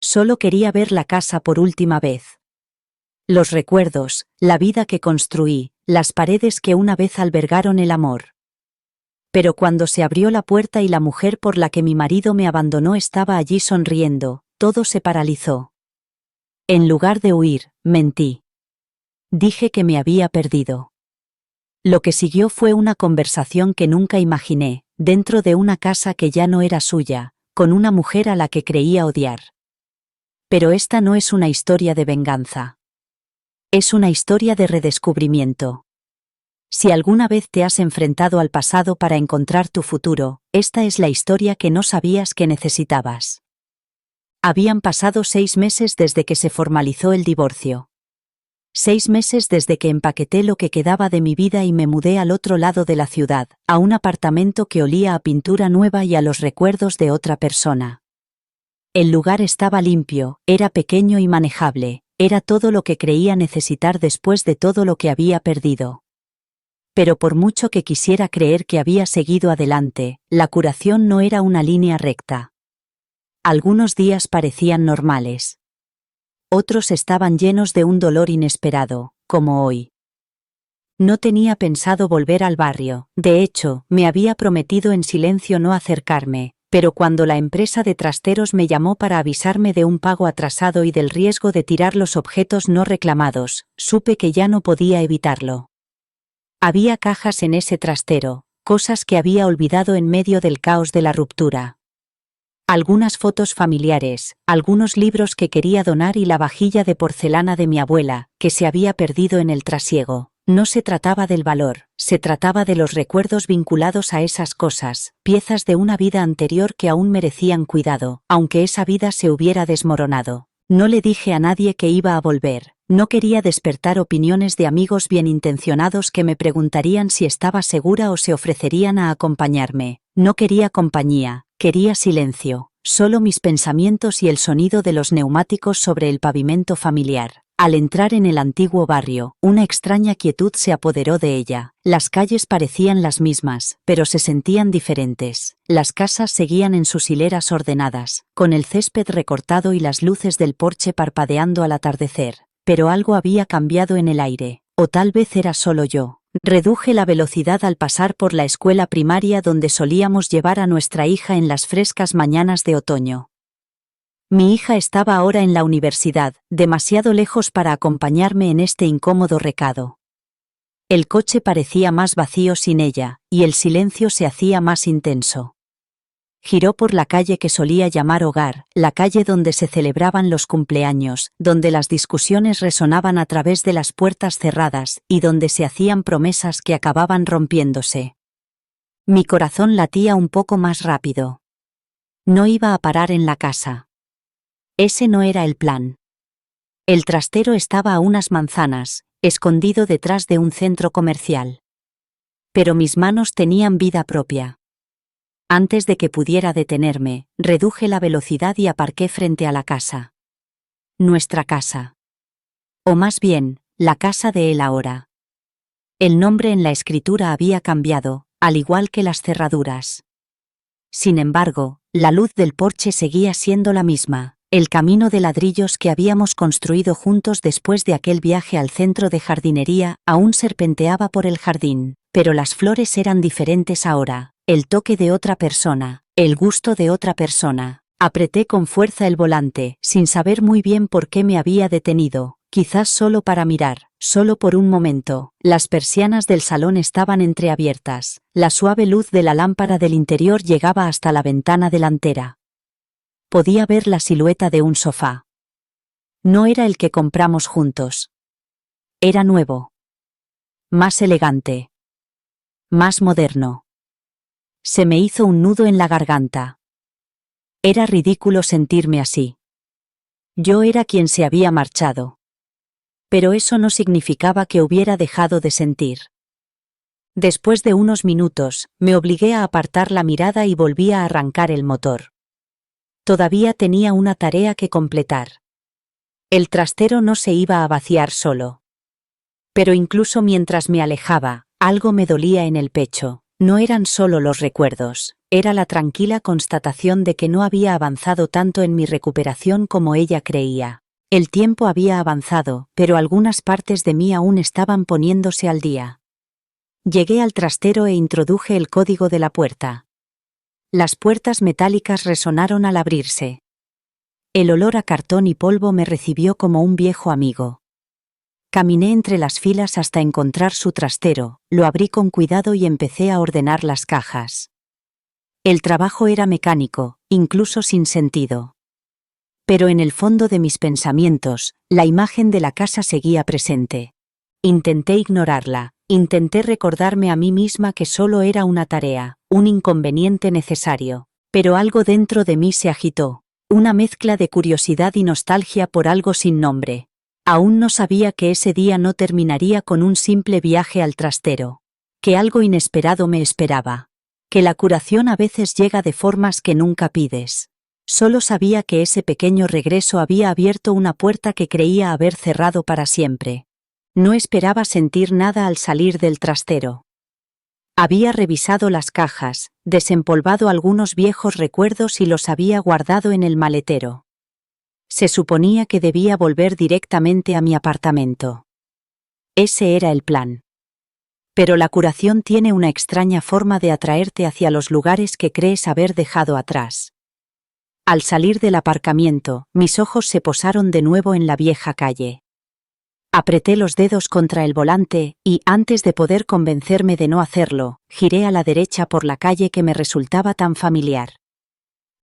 Solo quería ver la casa por última vez. Los recuerdos, la vida que construí, las paredes que una vez albergaron el amor. Pero cuando se abrió la puerta y la mujer por la que mi marido me abandonó estaba allí sonriendo, todo se paralizó. En lugar de huir, mentí. Dije que me había perdido. Lo que siguió fue una conversación que nunca imaginé, dentro de una casa que ya no era suya, con una mujer a la que creía odiar. Pero esta no es una historia de venganza. Es una historia de redescubrimiento. Si alguna vez te has enfrentado al pasado para encontrar tu futuro, esta es la historia que no sabías que necesitabas. Habían pasado 6 meses desde que se formalizó el divorcio. 6 meses desde que empaqueté lo que quedaba de mi vida y me mudé al otro lado de la ciudad, a un apartamento que olía a pintura nueva y a los recuerdos de otra persona. El lugar estaba limpio, era pequeño y manejable, era todo lo que creía necesitar después de todo lo que había perdido. Pero por mucho que quisiera creer que había seguido adelante, la curación no era una línea recta. Algunos días parecían normales. Otros estaban llenos de un dolor inesperado, como hoy. No tenía pensado volver al barrio, de hecho, me había prometido en silencio no acercarme, pero cuando la empresa de trasteros me llamó para avisarme de un pago atrasado y del riesgo de tirar los objetos no reclamados, supe que ya no podía evitarlo. Había cajas en ese trastero, cosas que había olvidado en medio del caos de la ruptura. Algunas fotos familiares, algunos libros que quería donar y la vajilla de porcelana de mi abuela, que se había perdido en el trasiego. No se trataba del valor, se trataba de los recuerdos vinculados a esas cosas, piezas de una vida anterior que aún merecían cuidado, aunque esa vida se hubiera desmoronado. No le dije a nadie que iba a volver, no quería despertar opiniones de amigos bien intencionados que me preguntarían si estaba segura o se ofrecerían a acompañarme. No quería compañía, quería silencio, solo mis pensamientos y el sonido de los neumáticos sobre el pavimento familiar. Al entrar en el antiguo barrio, una extraña quietud se apoderó de ella. Las calles parecían las mismas, pero se sentían diferentes. Las casas seguían en sus hileras ordenadas, con el césped recortado y las luces del porche parpadeando al atardecer. Pero algo había cambiado en el aire, o tal vez era solo yo. Reduje la velocidad al pasar por la escuela primaria donde solíamos llevar a nuestra hija en las frescas mañanas de otoño. Mi hija estaba ahora en la universidad, demasiado lejos para acompañarme en este incómodo recado. El coche parecía más vacío sin ella, y el silencio se hacía más intenso. Giró por la calle que solía llamar hogar, la calle donde se celebraban los cumpleaños, donde las discusiones resonaban a través de las puertas cerradas y donde se hacían promesas que acababan rompiéndose. Mi corazón latía un poco más rápido. No iba a parar en la casa. Ese no era el plan. El trastero estaba a unas manzanas, escondido detrás de un centro comercial. Pero mis manos tenían vida propia. Antes de que pudiera detenerme, reduje la velocidad y aparqué frente a la casa. Nuestra casa. O más bien, la casa de él ahora. El nombre en la escritura había cambiado, al igual que las cerraduras. Sin embargo, la luz del porche seguía siendo la misma. El camino de ladrillos que habíamos construido juntos después de aquel viaje al centro de jardinería aún serpenteaba por el jardín, pero las flores eran diferentes ahora, el toque de otra persona, el gusto de otra persona. Apreté con fuerza el volante, sin saber muy bien por qué me había detenido, quizás solo para mirar, solo por un momento. Las persianas del salón estaban entreabiertas, la suave luz de la lámpara del interior llegaba hasta la ventana delantera. Podía ver la silueta de un sofá. No era el que compramos juntos. Era nuevo. Más elegante. Más moderno. Se me hizo un nudo en la garganta. Era ridículo sentirme así. Yo era quien se había marchado. Pero eso no significaba que hubiera dejado de sentir. Después de unos minutos, me obligué a apartar la mirada y volví a arrancar el motor. Todavía tenía una tarea que completar. El trastero no se iba a vaciar solo. Pero incluso mientras me alejaba, algo me dolía en el pecho. No eran solo los recuerdos, Era la tranquila constatación de que no había avanzado tanto en mi recuperación como ella creía. El tiempo había avanzado, pero algunas partes de mí aún estaban poniéndose al día. Llegué al trastero e introduje el código de la puerta. Las puertas metálicas resonaron al abrirse. El olor a cartón y polvo me recibió como un viejo amigo. Caminé entre las filas hasta encontrar su trastero, lo abrí con cuidado y empecé a ordenar las cajas. El trabajo era mecánico, incluso sin sentido. Pero en el fondo de mis pensamientos, la imagen de la casa seguía presente. Intenté ignorarla, intenté recordarme a mí misma que solo era una tarea, un inconveniente necesario, pero algo dentro de mí se agitó, una mezcla de curiosidad y nostalgia por algo sin nombre. Aún no sabía que ese día no terminaría con un simple viaje al trastero, que algo inesperado me esperaba, que la curación a veces llega de formas que nunca pides. Solo sabía que ese pequeño regreso había abierto una puerta que creía haber cerrado para siempre. No esperaba sentir nada al salir del trastero. Había revisado las cajas, desempolvado algunos viejos recuerdos y los había guardado en el maletero. Se suponía que debía volver directamente a mi apartamento. Ese era el plan. Pero la curación tiene una extraña forma de atraerte hacia los lugares que crees haber dejado atrás. Al salir del aparcamiento, mis ojos se posaron de nuevo en la vieja calle. Apreté los dedos contra el volante y, antes de poder convencerme de no hacerlo, giré a la derecha por la calle que me resultaba tan familiar.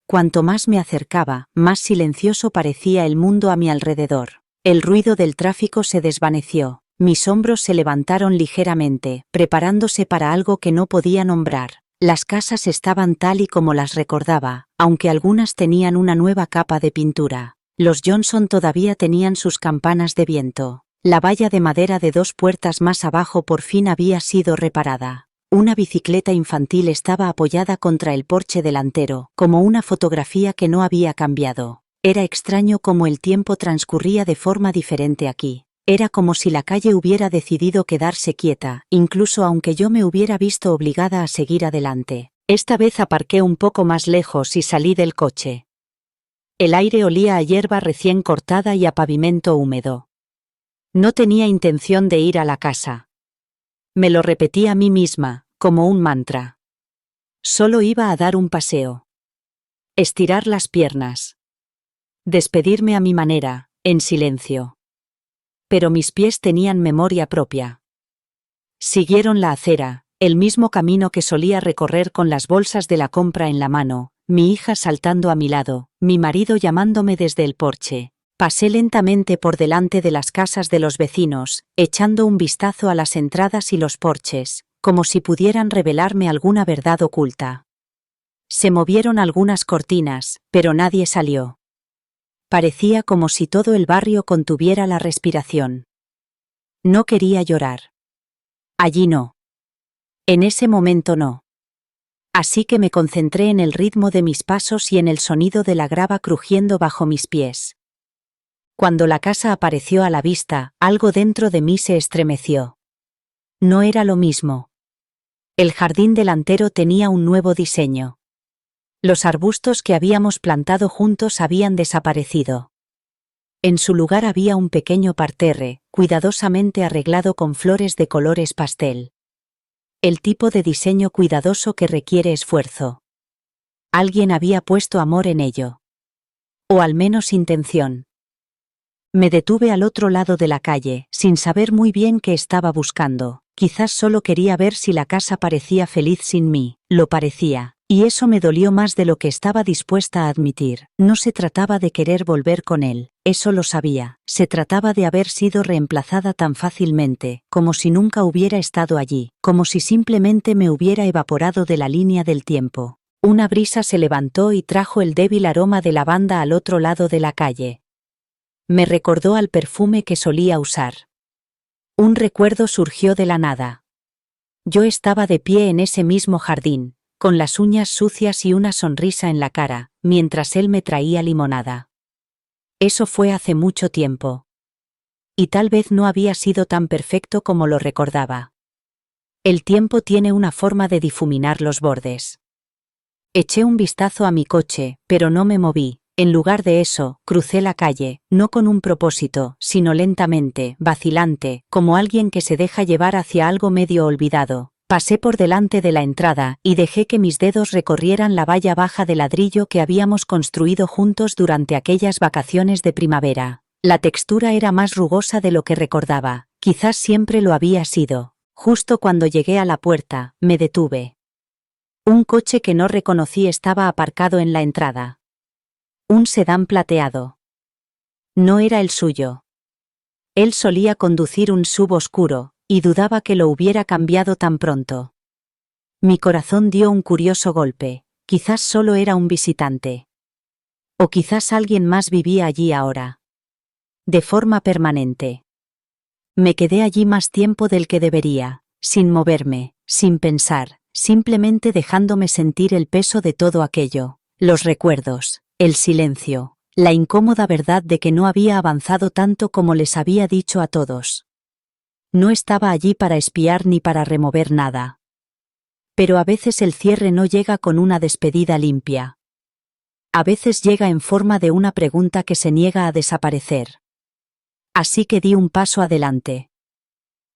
Cuanto más me acercaba, más silencioso parecía el mundo a mi alrededor. El ruido del tráfico se desvaneció, mis hombros se levantaron ligeramente, preparándose para algo que no podía nombrar. Las casas estaban tal y como las recordaba, aunque algunas tenían una nueva capa de pintura. Los Johnson todavía tenían sus campanas de viento. La valla de madera de 2 puertas más abajo por fin había sido reparada. Una bicicleta infantil estaba apoyada contra el porche delantero, como una fotografía que no había cambiado. Era extraño cómo el tiempo transcurría de forma diferente aquí. Era como si la calle hubiera decidido quedarse quieta, incluso aunque yo me hubiera visto obligada a seguir adelante. Esta vez aparqué un poco más lejos y salí del coche. El aire olía a hierba recién cortada y a pavimento húmedo. No tenía intención de ir a la casa. Me lo repetí a mí misma, como un mantra. Solo iba a dar un paseo. Estirar las piernas. Despedirme a mi manera, en silencio. Pero mis pies tenían memoria propia. Siguieron la acera, el mismo camino que solía recorrer con las bolsas de la compra en la mano, mi hija saltando a mi lado, mi marido llamándome desde el porche. Pasé lentamente por delante de las casas de los vecinos, echando un vistazo a las entradas y los porches, como si pudieran revelarme alguna verdad oculta. Se movieron algunas cortinas, pero nadie salió. Parecía como si todo el barrio contuviera la respiración. No quería llorar. Allí no. En ese momento no. Así que me concentré en el ritmo de mis pasos y en el sonido de la grava crujiendo bajo mis pies. Cuando la casa apareció a la vista, algo dentro de mí se estremeció. No era lo mismo. El jardín delantero tenía un nuevo diseño. Los arbustos que habíamos plantado juntos habían desaparecido. En su lugar había un pequeño parterre, cuidadosamente arreglado con flores de colores pastel. El tipo de diseño cuidadoso que requiere esfuerzo. Alguien había puesto amor en ello. O al menos intención. Me detuve al otro lado de la calle, sin saber muy bien qué estaba buscando. Quizás solo quería ver si la casa parecía feliz sin mí. Lo parecía. Y eso me dolió más de lo que estaba dispuesta a admitir. No se trataba de querer volver con él, eso lo sabía. Se trataba de haber sido reemplazada tan fácilmente, como si nunca hubiera estado allí, como si simplemente me hubiera evaporado de la línea del tiempo. Una brisa se levantó y trajo el débil aroma de lavanda al otro lado de la calle. Me recordó al perfume que solía usar. Un recuerdo surgió de la nada. Yo estaba de pie en ese mismo jardín, con las uñas sucias y una sonrisa en la cara, mientras él me traía limonada. Eso fue hace mucho tiempo. Y tal vez no había sido tan perfecto como lo recordaba. El tiempo tiene una forma de difuminar los bordes. Eché un vistazo a mi coche, pero no me moví. En lugar de eso, crucé la calle, no con un propósito, sino lentamente, vacilante, como alguien que se deja llevar hacia algo medio olvidado. Pasé por delante de la entrada y dejé que mis dedos recorrieran la valla baja de ladrillo que habíamos construido juntos durante aquellas vacaciones de primavera. La textura era más rugosa de lo que recordaba, quizás siempre lo había sido. Justo cuando llegué a la puerta, me detuve. Un coche que no reconocí estaba aparcado en la entrada. Un sedán plateado. No era el suyo. Él solía conducir un SUV oscuro, y dudaba que lo hubiera cambiado tan pronto. Mi corazón dio un curioso golpe, quizás solo era un visitante. O quizás alguien más vivía allí ahora. De forma permanente. Me quedé allí más tiempo del que debería, sin moverme, sin pensar, simplemente dejándome sentir el peso de todo aquello, los recuerdos, el silencio, la incómoda verdad de que no había avanzado tanto como les había dicho a todos. No estaba allí para espiar ni para remover nada. Pero a veces el cierre no llega con una despedida limpia. A veces llega en forma de una pregunta que se niega a desaparecer. Así que di un paso adelante.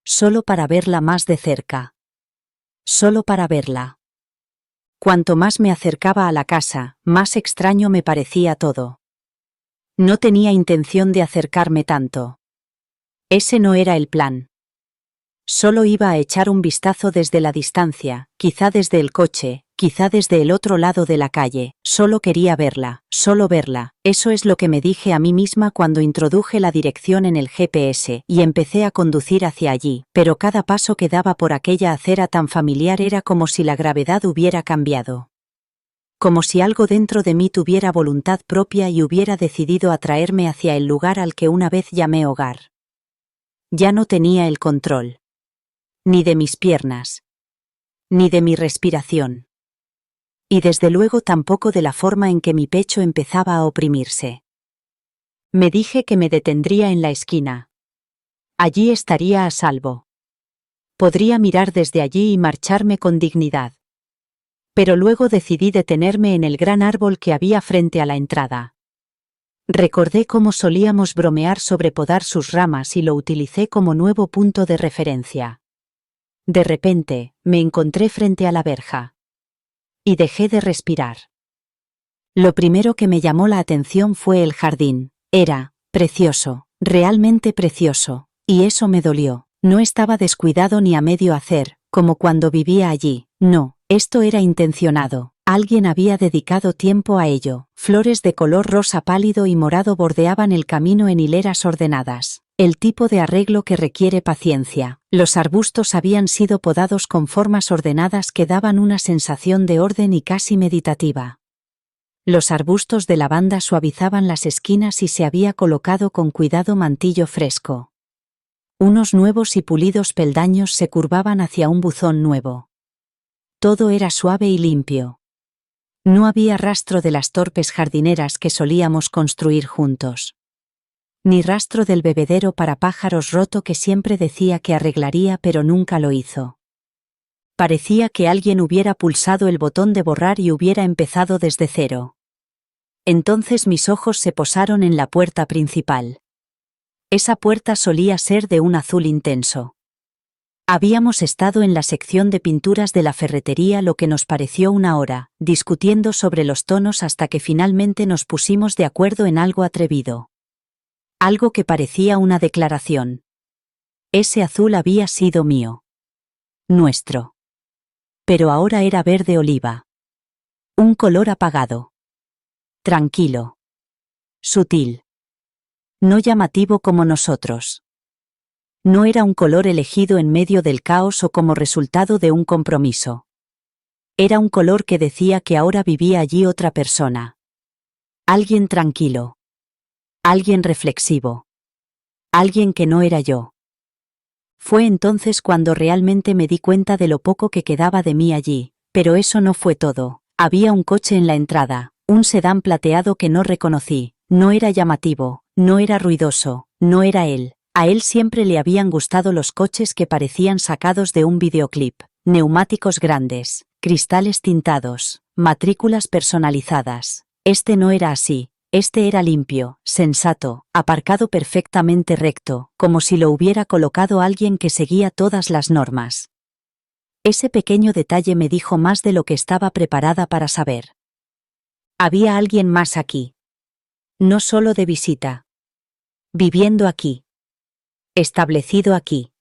Solo para verla más de cerca. Solo para verla. Cuanto más me acercaba a la casa, más extraño me parecía todo. No tenía intención de acercarme tanto. Ese no era el plan. Solo iba a echar un vistazo desde la distancia, quizá desde el coche, quizá desde el otro lado de la calle. Solo quería verla, solo verla. Eso es lo que me dije a mí misma cuando introduje la dirección en el GPS y empecé a conducir hacia allí, pero cada paso que daba por aquella acera tan familiar era como si la gravedad hubiera cambiado. Como si algo dentro de mí tuviera voluntad propia y hubiera decidido atraerme hacia el lugar al que una vez llamé hogar. Ya no tenía el control. Ni de mis piernas. Ni de mi respiración. Y desde luego tampoco de la forma en que mi pecho empezaba a oprimirse. Me dije que me detendría en la esquina. Allí estaría a salvo. Podría mirar desde allí y marcharme con dignidad. Pero luego decidí detenerme en el gran árbol que había frente a la entrada. Recordé cómo solíamos bromear sobre podar sus ramas y lo utilicé como nuevo punto de referencia. De repente, me encontré frente a la verja. Y dejé de respirar. Lo primero que me llamó la atención fue el jardín. Era precioso, realmente precioso, y eso me dolió. No estaba descuidado ni a medio hacer, como cuando vivía allí. No, esto era intencionado. Alguien había dedicado tiempo a ello. Flores de color rosa pálido y morado bordeaban el camino en hileras ordenadas. El tipo de arreglo que requiere paciencia. Los arbustos habían sido podados con formas ordenadas que daban una sensación de orden y casi meditativa. Los arbustos de lavanda suavizaban las esquinas y se había colocado con cuidado mantillo fresco. Unos nuevos y pulidos peldaños se curvaban hacia un buzón nuevo. Todo era suave y limpio. No había rastro de las torpes jardineras que solíamos construir juntos. Ni rastro del bebedero para pájaros roto que siempre decía que arreglaría pero nunca lo hizo. Parecía que alguien hubiera pulsado el botón de borrar y hubiera empezado desde cero. Entonces mis ojos se posaron en la puerta principal. Esa puerta solía ser de un azul intenso. Habíamos estado en la sección de pinturas de la ferretería lo que nos pareció una hora, discutiendo sobre los tonos hasta que finalmente nos pusimos de acuerdo en algo atrevido. Algo que parecía una declaración. Ese azul había sido mío. Nuestro. Pero ahora era verde oliva. Un color apagado. Tranquilo. Sutil. No llamativo como nosotros. No era un color elegido en medio del caos o como resultado de un compromiso. Era un color que decía que ahora vivía allí otra persona. Alguien tranquilo. Alguien reflexivo. Alguien que no era yo. Fue entonces cuando realmente me di cuenta de lo poco que quedaba de mí allí, pero eso no fue todo. Había un coche en la entrada, un sedán plateado que no reconocí. No era llamativo, no era ruidoso, no era él. A él siempre le habían gustado los coches que parecían sacados de un videoclip. Neumáticos grandes, cristales tintados, matrículas personalizadas. Este no era así. Este era limpio, sensato, aparcado perfectamente recto, como si lo hubiera colocado alguien que seguía todas las normas. Ese pequeño detalle me dijo más de lo que estaba preparada para saber. Había alguien más aquí. No solo de visita. Viviendo aquí. Establecido aquí.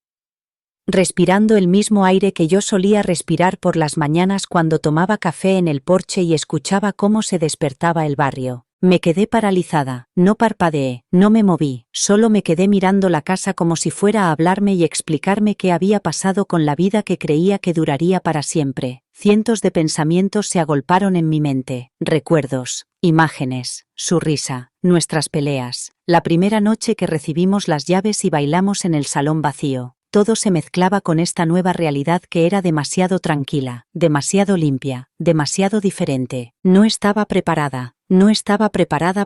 Respirando el mismo aire que yo solía respirar por las mañanas cuando tomaba café en el porche y escuchaba cómo se despertaba el barrio. Me quedé paralizada, no parpadeé, no me moví, solo me quedé mirando la casa como si fuera a hablarme y explicarme qué había pasado con la vida que creía que duraría para siempre. Cientos de pensamientos se agolparon en mi mente, recuerdos, imágenes, su risa, nuestras peleas, la primera noche que recibimos las llaves y bailamos en el salón vacío. Todo se mezclaba con esta nueva realidad que era demasiado tranquila, demasiado limpia, demasiado diferente. No estaba preparada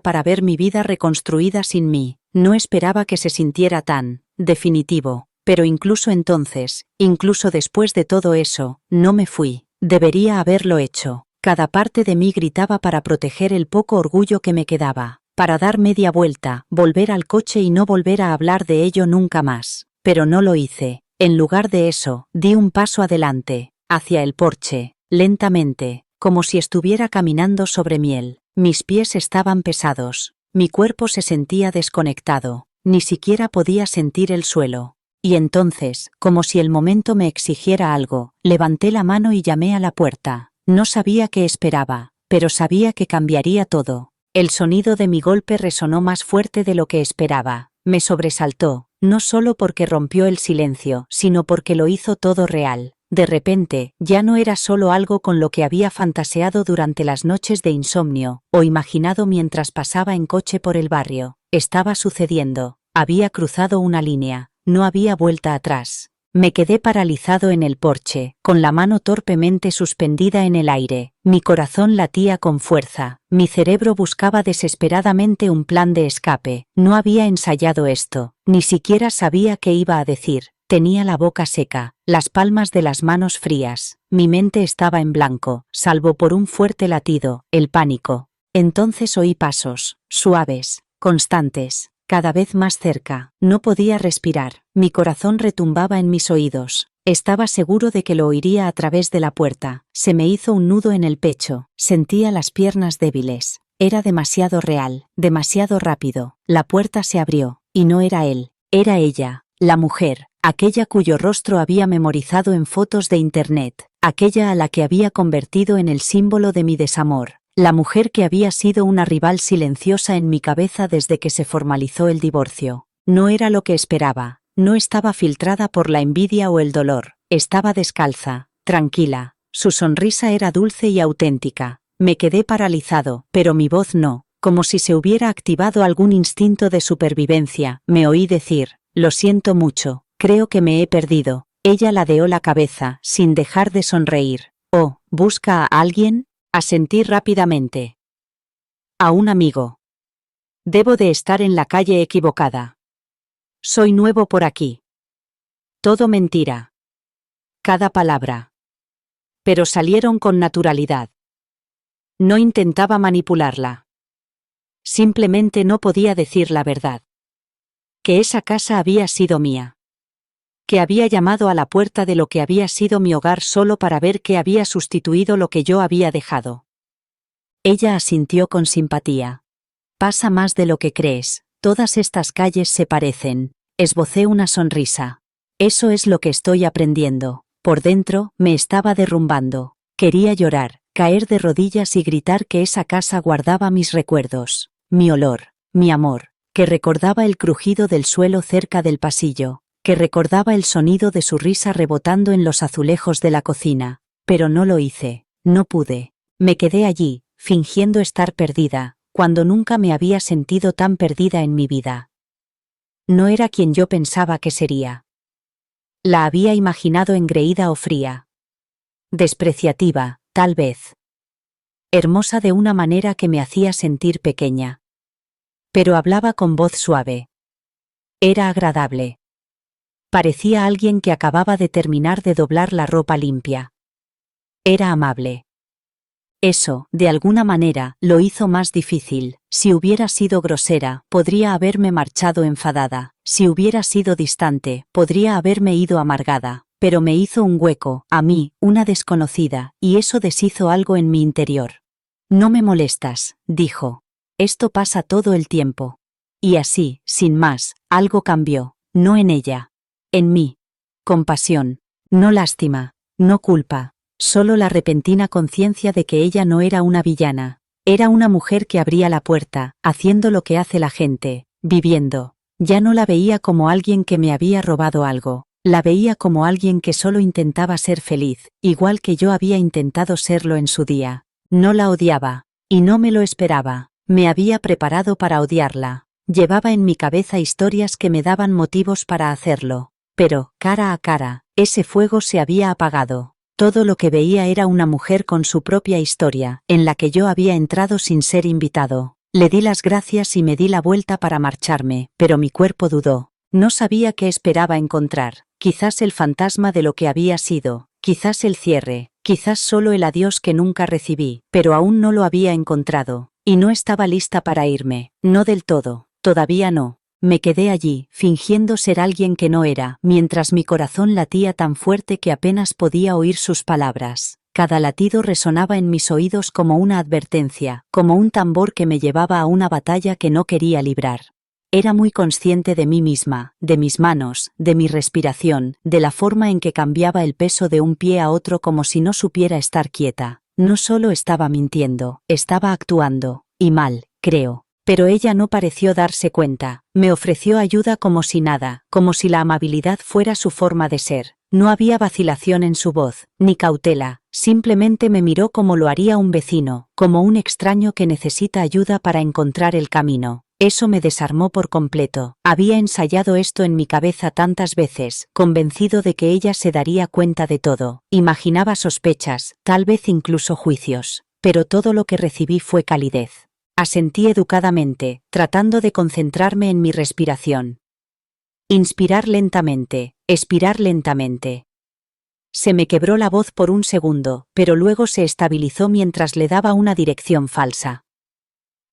para ver mi vida reconstruida sin mí. No esperaba que se sintiera tan definitivo. Pero incluso entonces, incluso después de todo eso, no me fui. Debería haberlo hecho. Cada parte de mí gritaba para proteger el poco orgullo que me quedaba, para dar media vuelta, volver al coche y no volver a hablar de ello nunca más. Pero no lo hice. En lugar de eso, di un paso adelante, hacia el porche, lentamente, como si estuviera caminando sobre miel. Mis pies estaban pesados, mi cuerpo se sentía desconectado, ni siquiera podía sentir el suelo. Y entonces, como si el momento me exigiera algo, levanté la mano y llamé a la puerta. No sabía qué esperaba, pero sabía que cambiaría todo. El sonido de mi golpe resonó más fuerte de lo que esperaba. Me sobresaltó, no solo porque rompió el silencio, sino porque lo hizo todo real. De repente, ya no era solo algo con lo que había fantaseado durante las noches de insomnio, o imaginado mientras pasaba en coche por el barrio. Estaba sucediendo. Había cruzado una línea. No había vuelta atrás. Me quedé paralizado en el porche, con la mano torpemente suspendida en el aire. Mi corazón latía con fuerza. Mi cerebro buscaba desesperadamente un plan de escape. No había ensayado esto. Ni siquiera sabía qué iba a decir. Tenía la boca seca, las palmas de las manos frías. Mi mente estaba en blanco, salvo por un fuerte latido, el pánico. Entonces oí pasos, suaves, constantes. Cada vez más cerca. No podía respirar. Mi corazón retumbaba en mis oídos. Estaba seguro de que lo oiría a través de la puerta. Se me hizo un nudo en el pecho. Sentía las piernas débiles. Era demasiado real, demasiado rápido. La puerta se abrió. Y no era él. Era ella, la mujer, aquella cuyo rostro había memorizado en fotos de internet. Aquella a la que había convertido en el símbolo de mi desamor. La mujer que había sido una rival silenciosa en mi cabeza desde que se formalizó el divorcio. No era lo que esperaba. No estaba filtrada por la envidia o el dolor. Estaba descalza, tranquila. Su sonrisa era dulce y auténtica. Me quedé paralizado, pero mi voz no. Como si se hubiera activado algún instinto de supervivencia. Me oí decir, lo siento mucho, creo que me he perdido. Ella ladeó la cabeza, sin dejar de sonreír. Oh, ¿busca a alguien? Asentí rápidamente. A un amigo. Debo de estar en la calle equivocada. Soy nuevo por aquí. Todo mentira. Cada palabra. Pero salieron con naturalidad. No intentaba manipularla. Simplemente no podía decir la verdad. Que esa casa había sido mía. Que había llamado a la puerta de lo que había sido mi hogar solo para ver qué había sustituido lo que yo había dejado. Ella asintió con simpatía. Pasa más de lo que crees, todas estas calles se parecen. Esbocé una sonrisa. Eso es lo que estoy aprendiendo. Por dentro, me estaba derrumbando. Quería llorar, caer de rodillas y gritar que esa casa guardaba mis recuerdos, mi olor, mi amor, que recordaba el crujido del suelo cerca del pasillo, que recordaba el sonido de su risa rebotando en los azulejos de la cocina. Pero no lo hice, no pude. Me quedé allí, fingiendo estar perdida, cuando nunca me había sentido tan perdida en mi vida. No era quien yo pensaba que sería. La había imaginado engreída o fría. Despreciativa, tal vez. Hermosa de una manera que me hacía sentir pequeña. Pero hablaba con voz suave. Era agradable. Parecía alguien que acababa de terminar de doblar la ropa limpia. Era amable. Eso, de alguna manera, lo hizo más difícil. Si hubiera sido grosera, podría haberme marchado enfadada. Si hubiera sido distante, podría haberme ido amargada. Pero me hizo un hueco, a mí, una desconocida, y eso deshizo algo en mi interior. No me molestas, dijo. Esto pasa todo el tiempo. Y así, sin más, algo cambió, no en ella. En mí. Compasión. No lástima. No culpa. Solo la repentina conciencia de que ella no era una villana. Era una mujer que abría la puerta, haciendo lo que hace la gente, viviendo. Ya no la veía como alguien que me había robado algo. La veía como alguien que solo intentaba ser feliz, igual que yo había intentado serlo en su día. No la odiaba. Y no me lo esperaba. Me había preparado para odiarla. Llevaba en mi cabeza historias que me daban motivos para hacerlo. Pero, cara a cara, ese fuego se había apagado. Todo lo que veía era una mujer con su propia historia, en la que yo había entrado sin ser invitado. Le di las gracias y me di la vuelta para marcharme, pero mi cuerpo dudó. No sabía qué esperaba encontrar. Quizás el fantasma de lo que había sido, quizás el cierre, quizás solo el adiós que nunca recibí, pero aún no lo había encontrado. Y no estaba lista para irme, no del todo, todavía no. Me quedé allí, fingiendo ser alguien que no era, mientras mi corazón latía tan fuerte que apenas podía oír sus palabras. Cada latido resonaba en mis oídos como una advertencia, como un tambor que me llevaba a una batalla que no quería librar. Era muy consciente de mí misma, de mis manos, de mi respiración, de la forma en que cambiaba el peso de un pie a otro como si no supiera estar quieta. No solo estaba mintiendo, estaba actuando, y mal, creo. Pero ella no pareció darse cuenta. Me ofreció ayuda como si nada, como si la amabilidad fuera su forma de ser. No había vacilación en su voz, ni cautela, simplemente me miró como lo haría un vecino, como un extraño que necesita ayuda para encontrar el camino. Eso me desarmó por completo. Había ensayado esto en mi cabeza tantas veces, convencido de que ella se daría cuenta de todo. Imaginaba sospechas, tal vez incluso juicios. Pero todo lo que recibí fue calidez. Asentí educadamente, tratando de concentrarme en mi respiración. Inspirar lentamente, expirar lentamente. Se me quebró la voz por un segundo, pero luego se estabilizó mientras le daba una dirección falsa.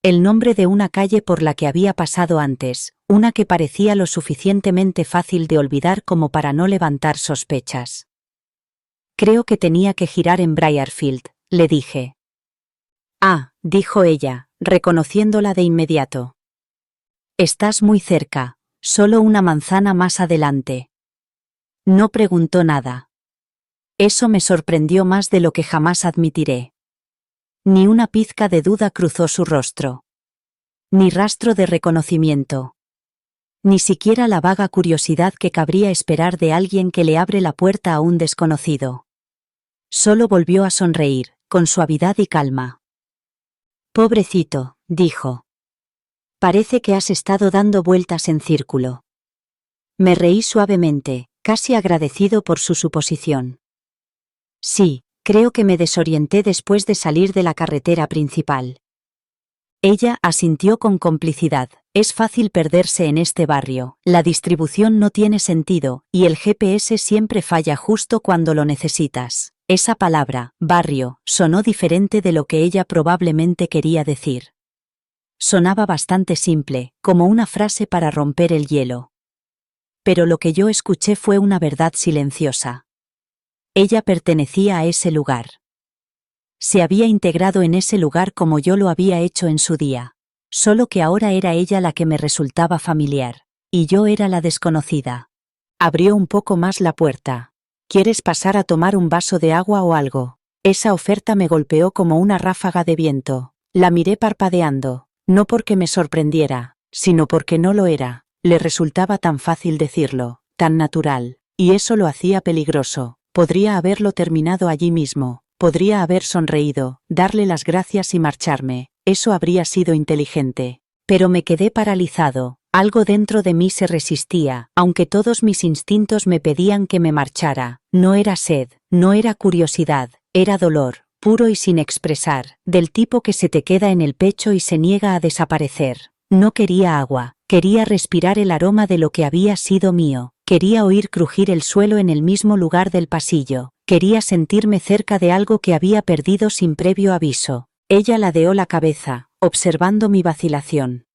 El nombre de una calle por la que había pasado antes, una que parecía lo suficientemente fácil de olvidar como para no levantar sospechas. Creo que tenía que girar en Briarfield, le dije. Ah, dijo ella, reconociéndola de inmediato. Estás muy cerca, solo una manzana más adelante. No preguntó nada. Eso me sorprendió más de lo que jamás admitiré. Ni una pizca de duda cruzó su rostro. Ni rastro de reconocimiento. Ni siquiera la vaga curiosidad que cabría esperar de alguien que le abre la puerta a un desconocido. Solo volvió a sonreír, con suavidad y calma. Pobrecito, dijo. Parece que has estado dando vueltas en círculo. Me reí suavemente, casi agradecido por su suposición. Sí, creo que me desorienté después de salir de la carretera principal. Ella asintió con complicidad. Es fácil perderse en este barrio, la distribución no tiene sentido, y el GPS siempre falla justo cuando lo necesitas. Esa palabra, barrio, sonó diferente de lo que ella probablemente quería decir. Sonaba bastante simple, como una frase para romper el hielo. Pero lo que yo escuché fue una verdad silenciosa. Ella pertenecía a ese lugar. Se había integrado en ese lugar como yo lo había hecho en su día. Solo que ahora era ella la que me resultaba familiar, y yo era la desconocida. Abrió un poco más la puerta. ¿Quieres pasar a tomar un vaso de agua o algo? Esa oferta me golpeó como una ráfaga de viento. La miré parpadeando, no porque me sorprendiera, sino porque no lo era. Le resultaba tan fácil decirlo, tan natural, y eso lo hacía peligroso. Podría haberlo terminado allí mismo, podría haber sonreído, darle las gracias y marcharme, eso habría sido inteligente. Pero me quedé paralizado, algo dentro de mí se resistía, aunque todos mis instintos me pedían que me marchara. No era sed, no era curiosidad, era dolor, puro y sin expresar, del tipo que se te queda en el pecho y se niega a desaparecer. No quería agua, quería respirar el aroma de lo que había sido mío, quería oír crujir el suelo en el mismo lugar del pasillo, Quería sentirme cerca de algo que había perdido sin previo aviso. Ella ladeó la cabeza, observando mi vacilación.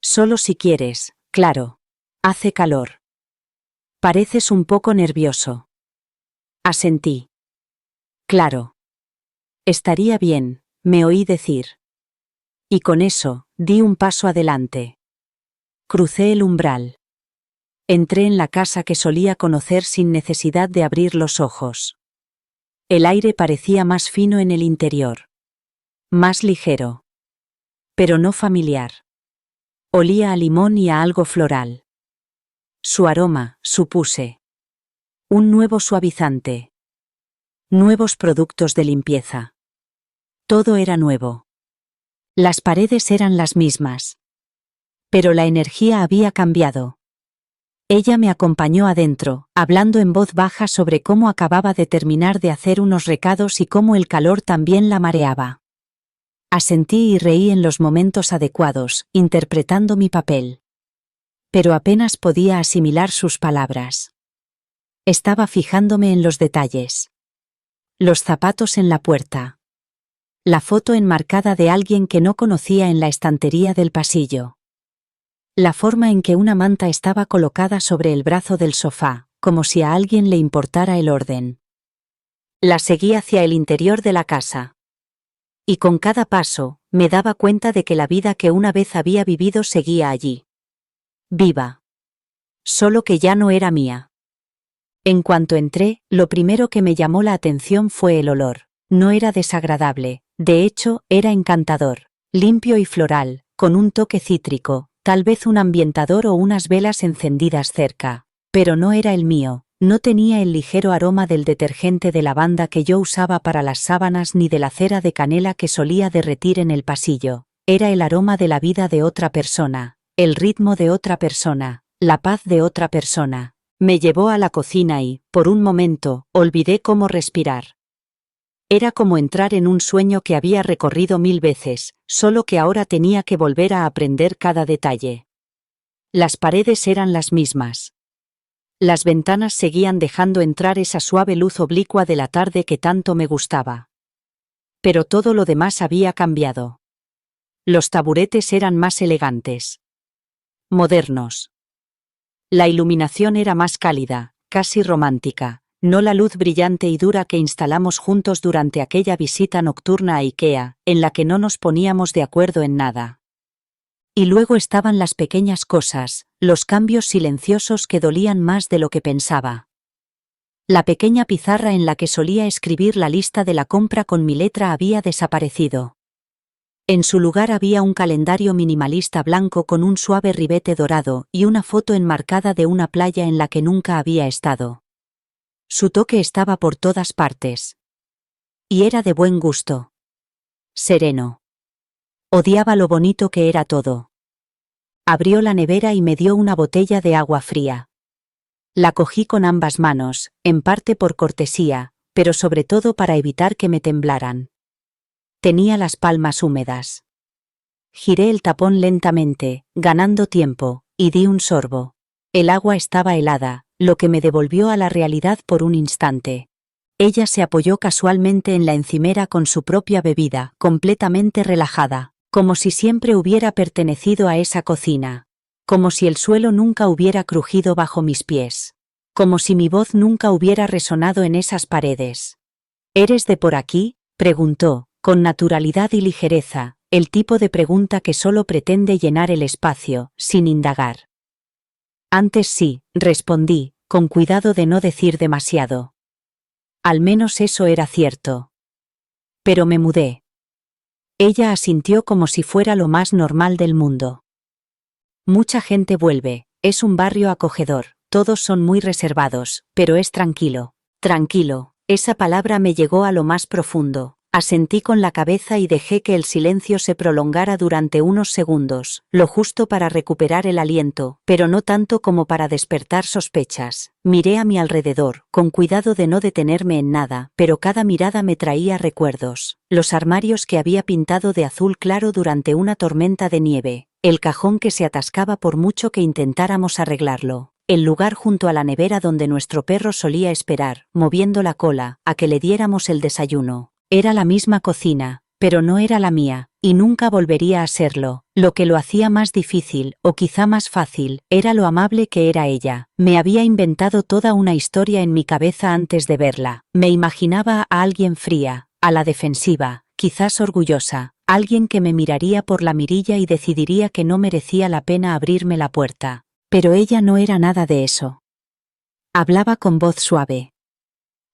Solo si quieres, claro. Hace calor. Pareces un poco nervioso. Asentí. Claro. Estaría bien, me oí decir. Y con eso, di un paso adelante. Crucé el umbral. Entré en la casa que solía conocer sin necesidad de abrir los ojos. El aire parecía más fino en el interior. Más ligero. Pero no familiar. Olía a limón y a algo floral. Su aroma, supuse. Un nuevo suavizante. Nuevos productos de limpieza. Todo era nuevo. Las paredes eran las mismas. Pero la energía había cambiado. Ella me acompañó adentro, hablando en voz baja sobre cómo acababa de terminar de hacer unos recados y cómo el calor también la mareaba. Asentí y reí en los momentos adecuados, interpretando mi papel. Pero apenas podía asimilar sus palabras. Estaba fijándome en los detalles. Los zapatos en la puerta. La foto enmarcada de alguien que no conocía en la estantería del pasillo. La forma en que una manta estaba colocada sobre el brazo del sofá, como si a alguien le importara el orden. La seguí hacia el interior de la casa. Y con cada paso, me daba cuenta de que la vida que una vez había vivido seguía allí. Viva. Solo que ya no era mía. En cuanto entré, lo primero que me llamó la atención fue el olor. No era desagradable, de hecho, era encantador, limpio y floral, con un toque cítrico, tal vez un ambientador o unas velas encendidas cerca. Pero no era el mío, no tenía el ligero aroma del detergente de lavanda que yo usaba para las sábanas ni de la cera de canela que solía derretir en el pasillo. Era el aroma de la vida de otra persona, el ritmo de otra persona, la paz de otra persona. Me llevó a la cocina y, por un momento, olvidé cómo respirar. Era como entrar en un sueño que había recorrido 1000 veces, solo que ahora tenía que volver a aprender cada detalle. Las paredes eran las mismas. Las ventanas seguían dejando entrar esa suave luz oblicua de la tarde que tanto me gustaba. Pero todo lo demás había cambiado. Los taburetes eran más elegantes. Modernos. La iluminación era más cálida, casi romántica, no la luz brillante y dura que instalamos juntos durante aquella visita nocturna a IKEA, en la que no nos poníamos de acuerdo en nada. Y luego estaban las pequeñas cosas, los cambios silenciosos que dolían más de lo que pensaba. La pequeña pizarra en la que solía escribir la lista de la compra con mi letra había desaparecido. En su lugar había un calendario minimalista blanco con un suave ribete dorado y una foto enmarcada de una playa en la que nunca había estado. Su toque estaba por todas partes. Y era de buen gusto. Sereno. Odiaba lo bonito que era todo. Abrió la nevera y me dio una botella de agua fría. La cogí con ambas manos, en parte por cortesía, pero sobre todo para evitar que me temblaran. Tenía las palmas húmedas. Giré el tapón lentamente, ganando tiempo, y di un sorbo. El agua estaba helada, lo que me devolvió a la realidad por un instante. Ella se apoyó casualmente en la encimera con su propia bebida, completamente relajada, como si siempre hubiera pertenecido a esa cocina. Como si el suelo nunca hubiera crujido bajo mis pies. Como si mi voz nunca hubiera resonado en esas paredes. ¿Eres de por aquí?, preguntó, con naturalidad y ligereza, el tipo de pregunta que solo pretende llenar el espacio, sin indagar. Antes sí, respondí, con cuidado de no decir demasiado. Al menos eso era cierto. Pero me mudé. Ella asintió como si fuera lo más normal del mundo. Mucha gente vuelve, es un barrio acogedor, todos son muy reservados, pero es tranquilo. Tranquilo, esa palabra me llegó a lo más profundo. Asentí con la cabeza y dejé que el silencio se prolongara durante unos segundos, lo justo para recuperar el aliento, pero no tanto como para despertar sospechas. Miré a mi alrededor, con cuidado de no detenerme en nada, pero cada mirada me traía recuerdos. Los armarios que había pintado de azul claro durante una tormenta de nieve, el cajón que se atascaba por mucho que intentáramos arreglarlo, el lugar junto a la nevera donde nuestro perro solía esperar, moviendo la cola, a que le diéramos el desayuno. Era la misma cocina, pero no era la mía, y nunca volvería a serlo. Lo que lo hacía más difícil, o quizá más fácil, era lo amable que era ella. Me había inventado toda una historia en mi cabeza antes de verla. Me imaginaba a alguien fría, a la defensiva, quizás orgullosa, alguien que me miraría por la mirilla y decidiría que no merecía la pena abrirme la puerta. Pero ella no era nada de eso. Hablaba con voz suave.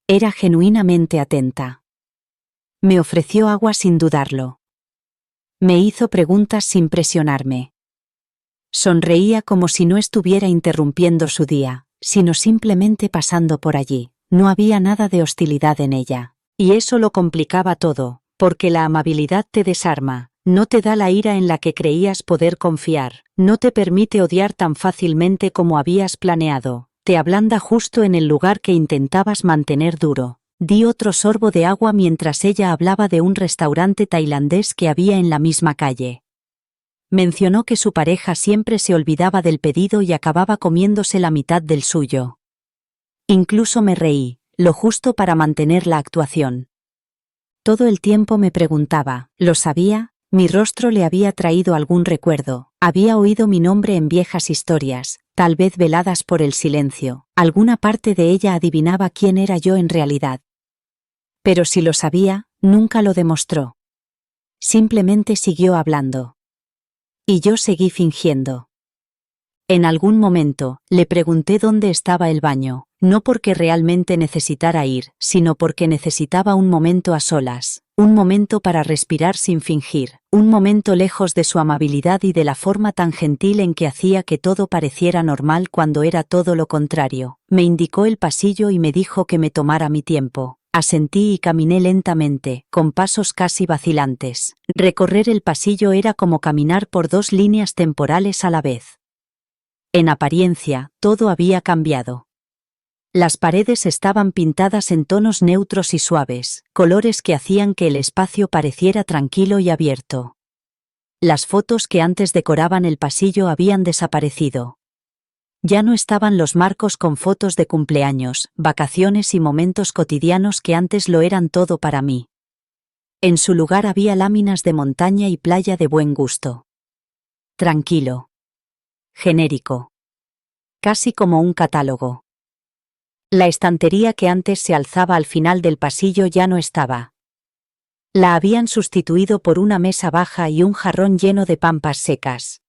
Era genuinamente atenta. Me ofreció agua sin dudarlo. Me hizo preguntas sin presionarme. Sonreía como si no estuviera interrumpiendo su día, sino simplemente pasando por allí. No había nada de hostilidad en ella. Y eso lo complicaba todo, porque la amabilidad te desarma, no te da la ira en la que creías poder confiar, no te permite odiar tan fácilmente como habías planeado, te ablanda justo en el lugar que intentabas mantener duro. Di otro sorbo de agua mientras ella hablaba de un restaurante tailandés que había en la misma calle. Mencionó que su pareja siempre se olvidaba del pedido y acababa comiéndose la mitad del suyo. Incluso me reí, lo justo para mantener la actuación. Todo el tiempo me preguntaba, ¿lo sabía? Mi rostro le había traído algún recuerdo, había oído mi nombre en viejas historias, tal vez veladas por el silencio, alguna parte de ella adivinaba quién era yo en realidad. Pero si lo sabía, nunca lo demostró. Simplemente siguió hablando. Y yo seguí fingiendo. En algún momento, le pregunté dónde estaba el baño, no porque realmente necesitara ir, sino porque necesitaba un momento a solas, un momento para respirar sin fingir, un momento lejos de su amabilidad y de la forma tan gentil en que hacía que todo pareciera normal cuando era todo lo contrario. Me indicó el pasillo y me dijo que me tomara mi tiempo. Asentí y caminé lentamente, con pasos casi vacilantes. Recorrer el pasillo era como caminar por dos líneas temporales a la vez. En apariencia, todo había cambiado. Las paredes estaban pintadas en tonos neutros y suaves, colores que hacían que el espacio pareciera tranquilo y abierto. Las fotos que antes decoraban el pasillo habían desaparecido. Ya no estaban los marcos con fotos de cumpleaños, vacaciones y momentos cotidianos que antes lo eran todo para mí. En su lugar había láminas de montaña y playa de buen gusto. Tranquilo. Genérico. Casi como un catálogo. La estantería que antes se alzaba al final del pasillo ya no estaba. La habían sustituido por una mesa baja y un jarrón lleno de pampas secas.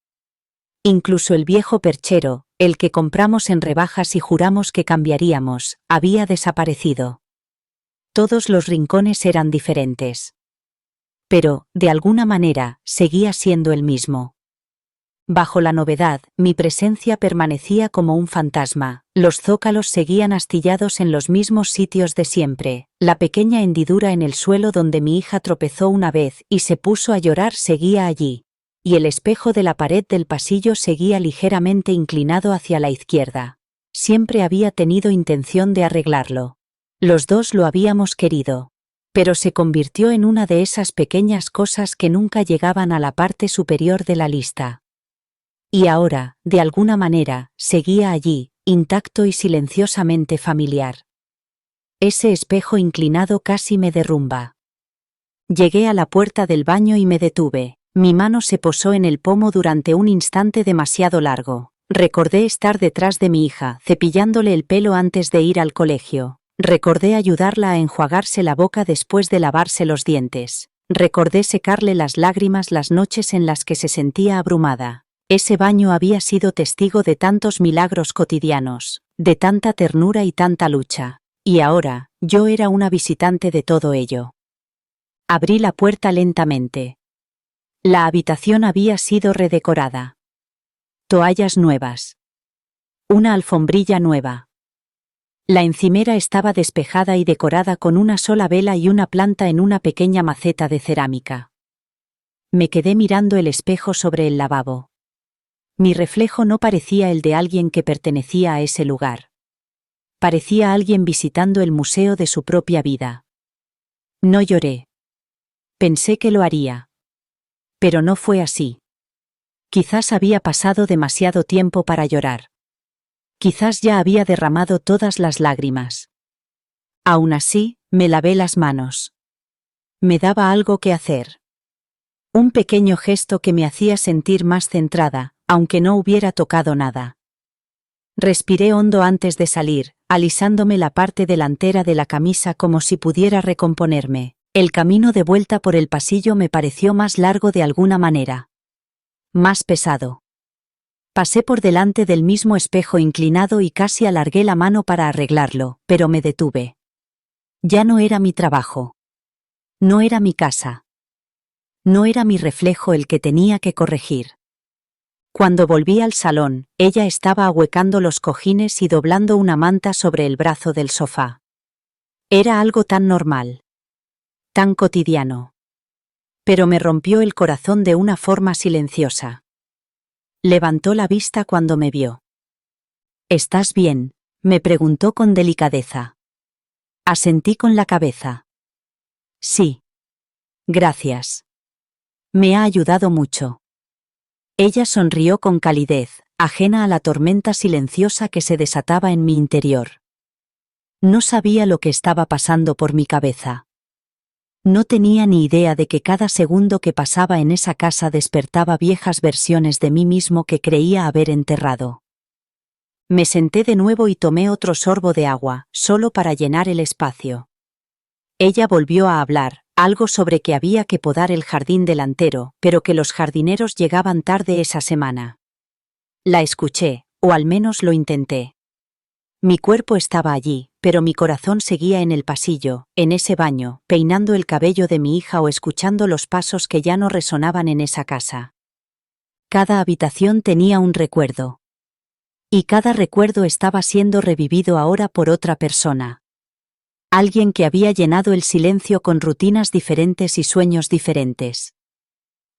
Incluso el viejo perchero, el que compramos en rebajas y juramos que cambiaríamos, había desaparecido. Todos los rincones eran diferentes. Pero, de alguna manera, seguía siendo el mismo. Bajo la novedad, mi presencia permanecía como un fantasma. Los zócalos seguían astillados en los mismos sitios de siempre. La pequeña hendidura en el suelo donde mi hija tropezó una vez y se puso a llorar seguía allí. Y el espejo de la pared del pasillo seguía ligeramente inclinado hacia la izquierda. Siempre había tenido intención de arreglarlo. Los dos lo habíamos querido. Pero se convirtió en una de esas pequeñas cosas que nunca llegaban a la parte superior de la lista. Y ahora, de alguna manera, seguía allí, intacto y silenciosamente familiar. Ese espejo inclinado casi me derrumba. Llegué a la puerta del baño y me detuve. Mi mano se posó en el pomo durante un instante demasiado largo. Recordé estar detrás de mi hija, cepillándole el pelo antes de ir al colegio. Recordé ayudarla a enjuagarse la boca después de lavarse los dientes. Recordé secarle las lágrimas las noches en las que se sentía abrumada. Ese baño había sido testigo de tantos milagros cotidianos, de tanta ternura y tanta lucha. Y ahora, yo era una visitante de todo ello. Abrí la puerta lentamente. La habitación había sido redecorada. Toallas nuevas. Una alfombrilla nueva. La encimera estaba despejada y decorada con una sola vela y una planta en una pequeña maceta de cerámica. Me quedé mirando el espejo sobre el lavabo. Mi reflejo no parecía el de alguien que pertenecía a ese lugar. Parecía alguien visitando el museo de su propia vida. No lloré. Pensé que lo haría. Pero no fue así. Quizás había pasado demasiado tiempo para llorar. Quizás ya había derramado todas las lágrimas. Aún así, me lavé las manos. Me daba algo que hacer. Un pequeño gesto que me hacía sentir más centrada, aunque no hubiera tocado nada. Respiré hondo antes de salir, alisándome la parte delantera de la camisa como si pudiera recomponerme. El camino de vuelta por el pasillo me pareció más largo de alguna manera. Más pesado. Pasé por delante del mismo espejo inclinado y casi alargué la mano para arreglarlo, pero me detuve. Ya no era mi trabajo. No era mi casa. No era mi reflejo el que tenía que corregir. Cuando volví al salón, ella estaba ahuecando los cojines y doblando una manta sobre el brazo del sofá. Era algo tan normal. Tan cotidiano. Pero me rompió el corazón de una forma silenciosa. Levantó la vista cuando me vio. ¿Estás bien?, me preguntó con delicadeza. Asentí con la cabeza. Sí. Gracias. Me ha ayudado mucho. Ella sonrió con calidez, ajena a la tormenta silenciosa que se desataba en mi interior. No sabía lo que estaba pasando por mi cabeza. No tenía ni idea de que cada segundo que pasaba en esa casa despertaba viejas versiones de mí mismo que creía haber enterrado. Me senté de nuevo y tomé otro sorbo de agua, solo para llenar el espacio. Ella volvió a hablar, algo sobre que había que podar el jardín delantero, pero que los jardineros llegaban tarde esa semana. La escuché, o al menos lo intenté. Mi cuerpo estaba allí, pero mi corazón seguía en el pasillo, en ese baño, peinando el cabello de mi hija o escuchando los pasos que ya no resonaban en esa casa. Cada habitación tenía un recuerdo. Y cada recuerdo estaba siendo revivido ahora por otra persona. Alguien que había llenado el silencio con rutinas diferentes y sueños diferentes.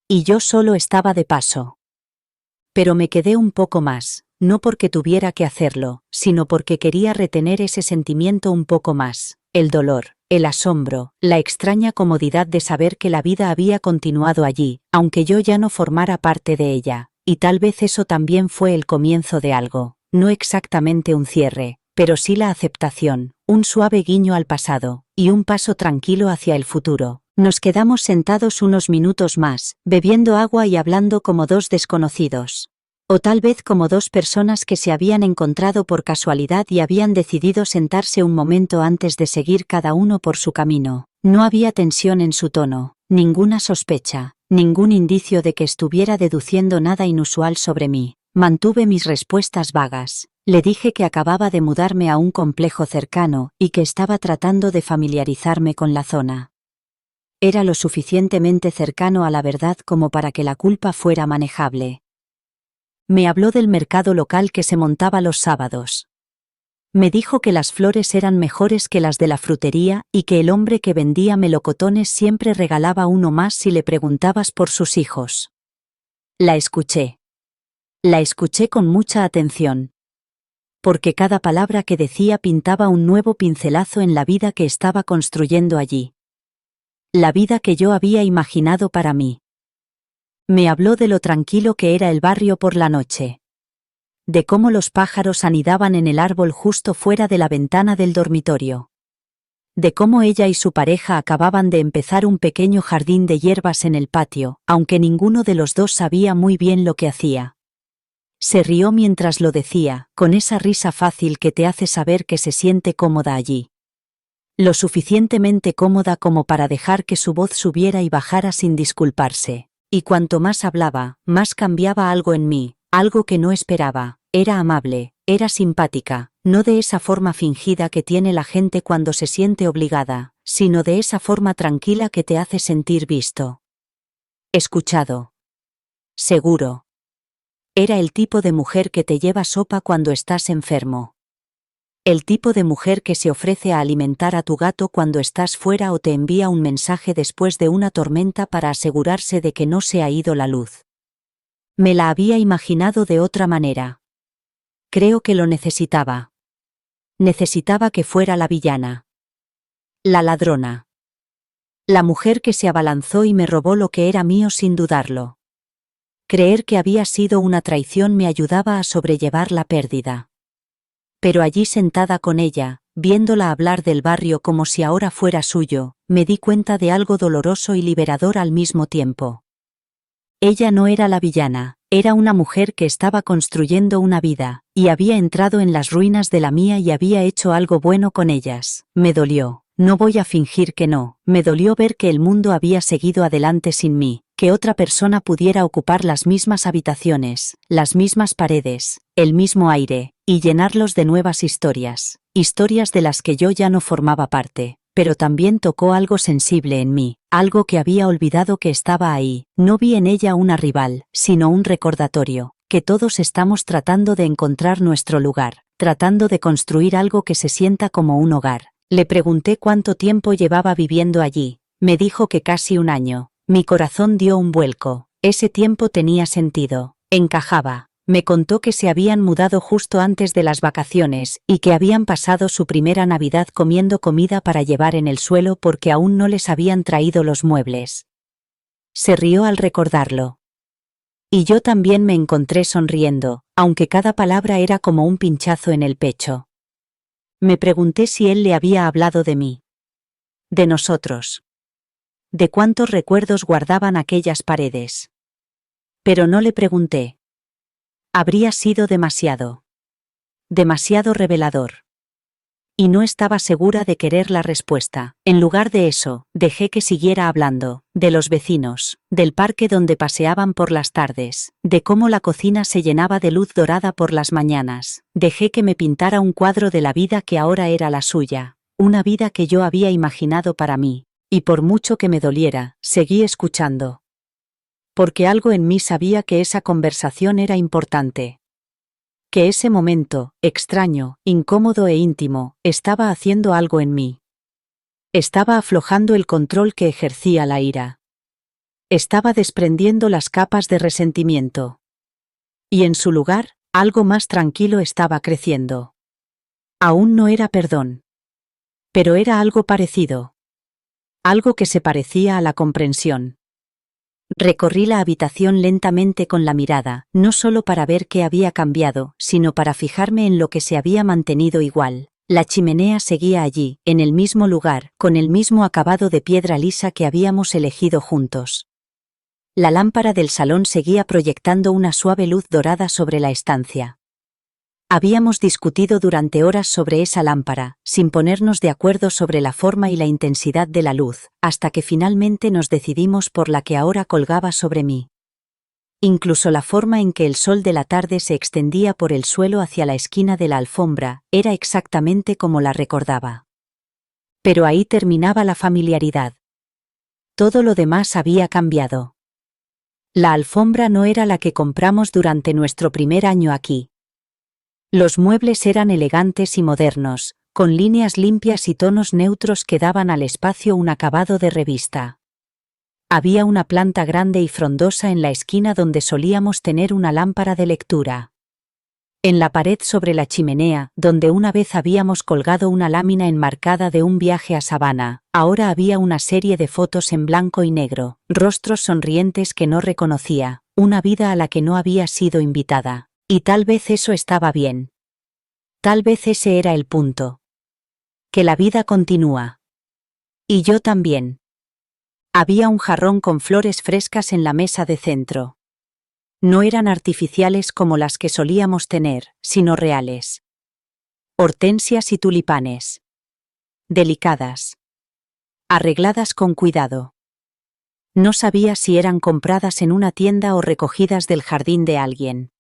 Y yo solo estaba de paso. Pero me quedé un poco más, no porque tuviera que hacerlo, sino porque quería retener ese sentimiento un poco más, el dolor, el asombro, la extraña comodidad de saber que la vida había continuado allí, aunque yo ya no formara parte de ella, y tal vez eso también fue el comienzo de algo, no exactamente un cierre, pero sí la aceptación, un suave guiño al pasado, y un paso tranquilo hacia el futuro. Nos quedamos sentados unos minutos más, bebiendo agua y hablando como dos desconocidos. O tal vez como dos personas que se habían encontrado por casualidad y habían decidido sentarse un momento antes de seguir cada uno por su camino. No había tensión en su tono, ninguna sospecha, ningún indicio de que estuviera deduciendo nada inusual sobre mí. Mantuve mis respuestas vagas. Le dije que acababa de mudarme a un complejo cercano y que estaba tratando de familiarizarme con la zona. Era lo suficientemente cercano a la verdad como para que la culpa fuera manejable. Me habló del mercado local que se montaba los sábados. Me dijo que las flores eran mejores que las de la frutería y que el hombre que vendía melocotones siempre regalaba uno más si le preguntabas por sus hijos. La escuché. La escuché con mucha atención. Porque cada palabra que decía pintaba un nuevo pincelazo en la vida que estaba construyendo allí. La vida que yo había imaginado para mí. Me habló de lo tranquilo que era el barrio por la noche. De cómo los pájaros anidaban en el árbol justo fuera de la ventana del dormitorio. De cómo ella y su pareja acababan de empezar un pequeño jardín de hierbas en el patio, aunque ninguno de los dos sabía muy bien lo que hacía. Se rió mientras lo decía, con esa risa fácil que te hace saber que se siente cómoda allí. Lo suficientemente cómoda como para dejar que su voz subiera y bajara sin disculparse. Y cuanto más hablaba, más cambiaba algo en mí, algo que no esperaba. Era amable, era simpática, no de esa forma fingida que tiene la gente cuando se siente obligada, sino de esa forma tranquila que te hace sentir visto. Escuchado. Seguro. Era el tipo de mujer que te lleva sopa cuando estás enfermo. El tipo de mujer que se ofrece a alimentar a tu gato cuando estás fuera o te envía un mensaje después de una tormenta para asegurarse de que no se ha ido la luz. Me la había imaginado de otra manera. Creo que lo necesitaba. Necesitaba que fuera la villana. La ladrona. La mujer que se abalanzó y me robó lo que era mío sin dudarlo. Creer que había sido una traición me ayudaba a sobrellevar la pérdida. Pero allí sentada con ella, viéndola hablar del barrio como si ahora fuera suyo, me di cuenta de algo doloroso y liberador al mismo tiempo. Ella no era la villana, era una mujer que estaba construyendo una vida, y había entrado en las ruinas de la mía y había hecho algo bueno con ellas. Me dolió, no voy a fingir que no, me dolió ver que el mundo había seguido adelante sin mí, que otra persona pudiera ocupar las mismas habitaciones, las mismas paredes, el mismo aire, y llenarlos de nuevas historias, historias de las que yo ya no formaba parte. Pero también tocó algo sensible en mí, algo que había olvidado que estaba ahí. No vi en ella una rival, sino un recordatorio, que todos estamos tratando de encontrar nuestro lugar, tratando de construir algo que se sienta como un hogar. Le pregunté cuánto tiempo llevaba viviendo allí, me dijo que casi un año. Mi corazón dio un vuelco, ese tiempo tenía sentido, encajaba. Me contó que se habían mudado justo antes de las vacaciones y que habían pasado su primera Navidad comiendo comida para llevar en el suelo porque aún no les habían traído los muebles. Se rió al recordarlo. Y yo también me encontré sonriendo, aunque cada palabra era como un pinchazo en el pecho. Me pregunté si él le había hablado de mí. De nosotros. De cuántos recuerdos guardaban aquellas paredes. Pero no le pregunté. Habría sido demasiado. Demasiado revelador. Y no estaba segura de querer la respuesta. En lugar de eso, dejé que siguiera hablando, de los vecinos, del parque donde paseaban por las tardes, de cómo la cocina se llenaba de luz dorada por las mañanas. Dejé que me pintara un cuadro de la vida que ahora era la suya, una vida que yo había imaginado para mí, y por mucho que me doliera, seguí escuchando. Porque algo en mí sabía que esa conversación era importante. Que ese momento, extraño, incómodo e íntimo, estaba haciendo algo en mí. Estaba aflojando el control que ejercía la ira. Estaba desprendiendo las capas de resentimiento. Y en su lugar, algo más tranquilo estaba creciendo. Aún no era perdón. Pero era algo parecido. Algo que se parecía a la comprensión. Recorrí la habitación lentamente con la mirada, no solo para ver qué había cambiado, sino para fijarme en lo que se había mantenido igual. La chimenea seguía allí, en el mismo lugar, con el mismo acabado de piedra lisa que habíamos elegido juntos. La lámpara del salón seguía proyectando una suave luz dorada sobre la estancia. Habíamos discutido durante horas sobre esa lámpara, sin ponernos de acuerdo sobre la forma y la intensidad de la luz, hasta que finalmente nos decidimos por la que ahora colgaba sobre mí. Incluso la forma en que el sol de la tarde se extendía por el suelo hacia la esquina de la alfombra, era exactamente como la recordaba. Pero ahí terminaba la familiaridad. Todo lo demás había cambiado. La alfombra no era la que compramos durante nuestro primer año aquí. Los muebles eran elegantes y modernos, con líneas limpias y tonos neutros que daban al espacio un acabado de revista. Había una planta grande y frondosa en la esquina donde solíamos tener una lámpara de lectura. En la pared sobre la chimenea, donde una vez habíamos colgado una lámina enmarcada de un viaje a Savannah, ahora había una serie de fotos en blanco y negro, rostros sonrientes que no reconocía, una vida a la que no había sido invitada. Y tal vez eso estaba bien. Tal vez ese era el punto. Que la vida continúa. Y yo también. Había un jarrón con flores frescas en la mesa de centro. No eran artificiales como las que solíamos tener, sino reales. Hortensias y tulipanes. Delicadas. Arregladas con cuidado. No sabía si eran compradas en una tienda o recogidas del jardín de alguien.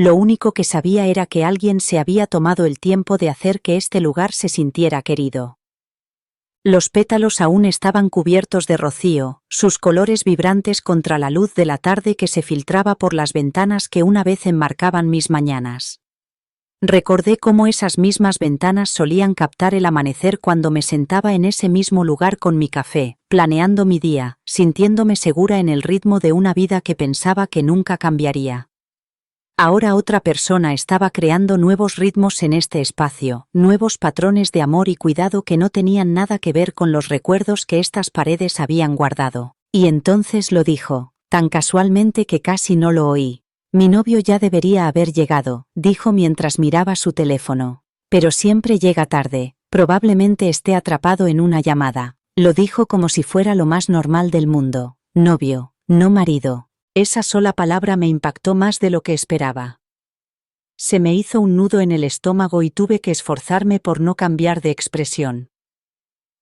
Lo único que sabía era que alguien se había tomado el tiempo de hacer que este lugar se sintiera querido. Los pétalos aún estaban cubiertos de rocío, sus colores vibrantes contra la luz de la tarde que se filtraba por las ventanas que una vez enmarcaban mis mañanas. Recordé cómo esas mismas ventanas solían captar el amanecer cuando me sentaba en ese mismo lugar con mi café, planeando mi día, sintiéndome segura en el ritmo de una vida que pensaba que nunca cambiaría. Ahora otra persona estaba creando nuevos ritmos en este espacio, nuevos patrones de amor y cuidado que no tenían nada que ver con los recuerdos que estas paredes habían guardado. Y entonces lo dijo, tan casualmente que casi no lo oí. Mi novio ya debería haber llegado, dijo mientras miraba su teléfono. Pero siempre llega tarde, probablemente esté atrapado en una llamada. Lo dijo como si fuera lo más normal del mundo. Novio, no marido. Esa sola palabra me impactó más de lo que esperaba. Se me hizo un nudo en el estómago y tuve que esforzarme por no cambiar de expresión.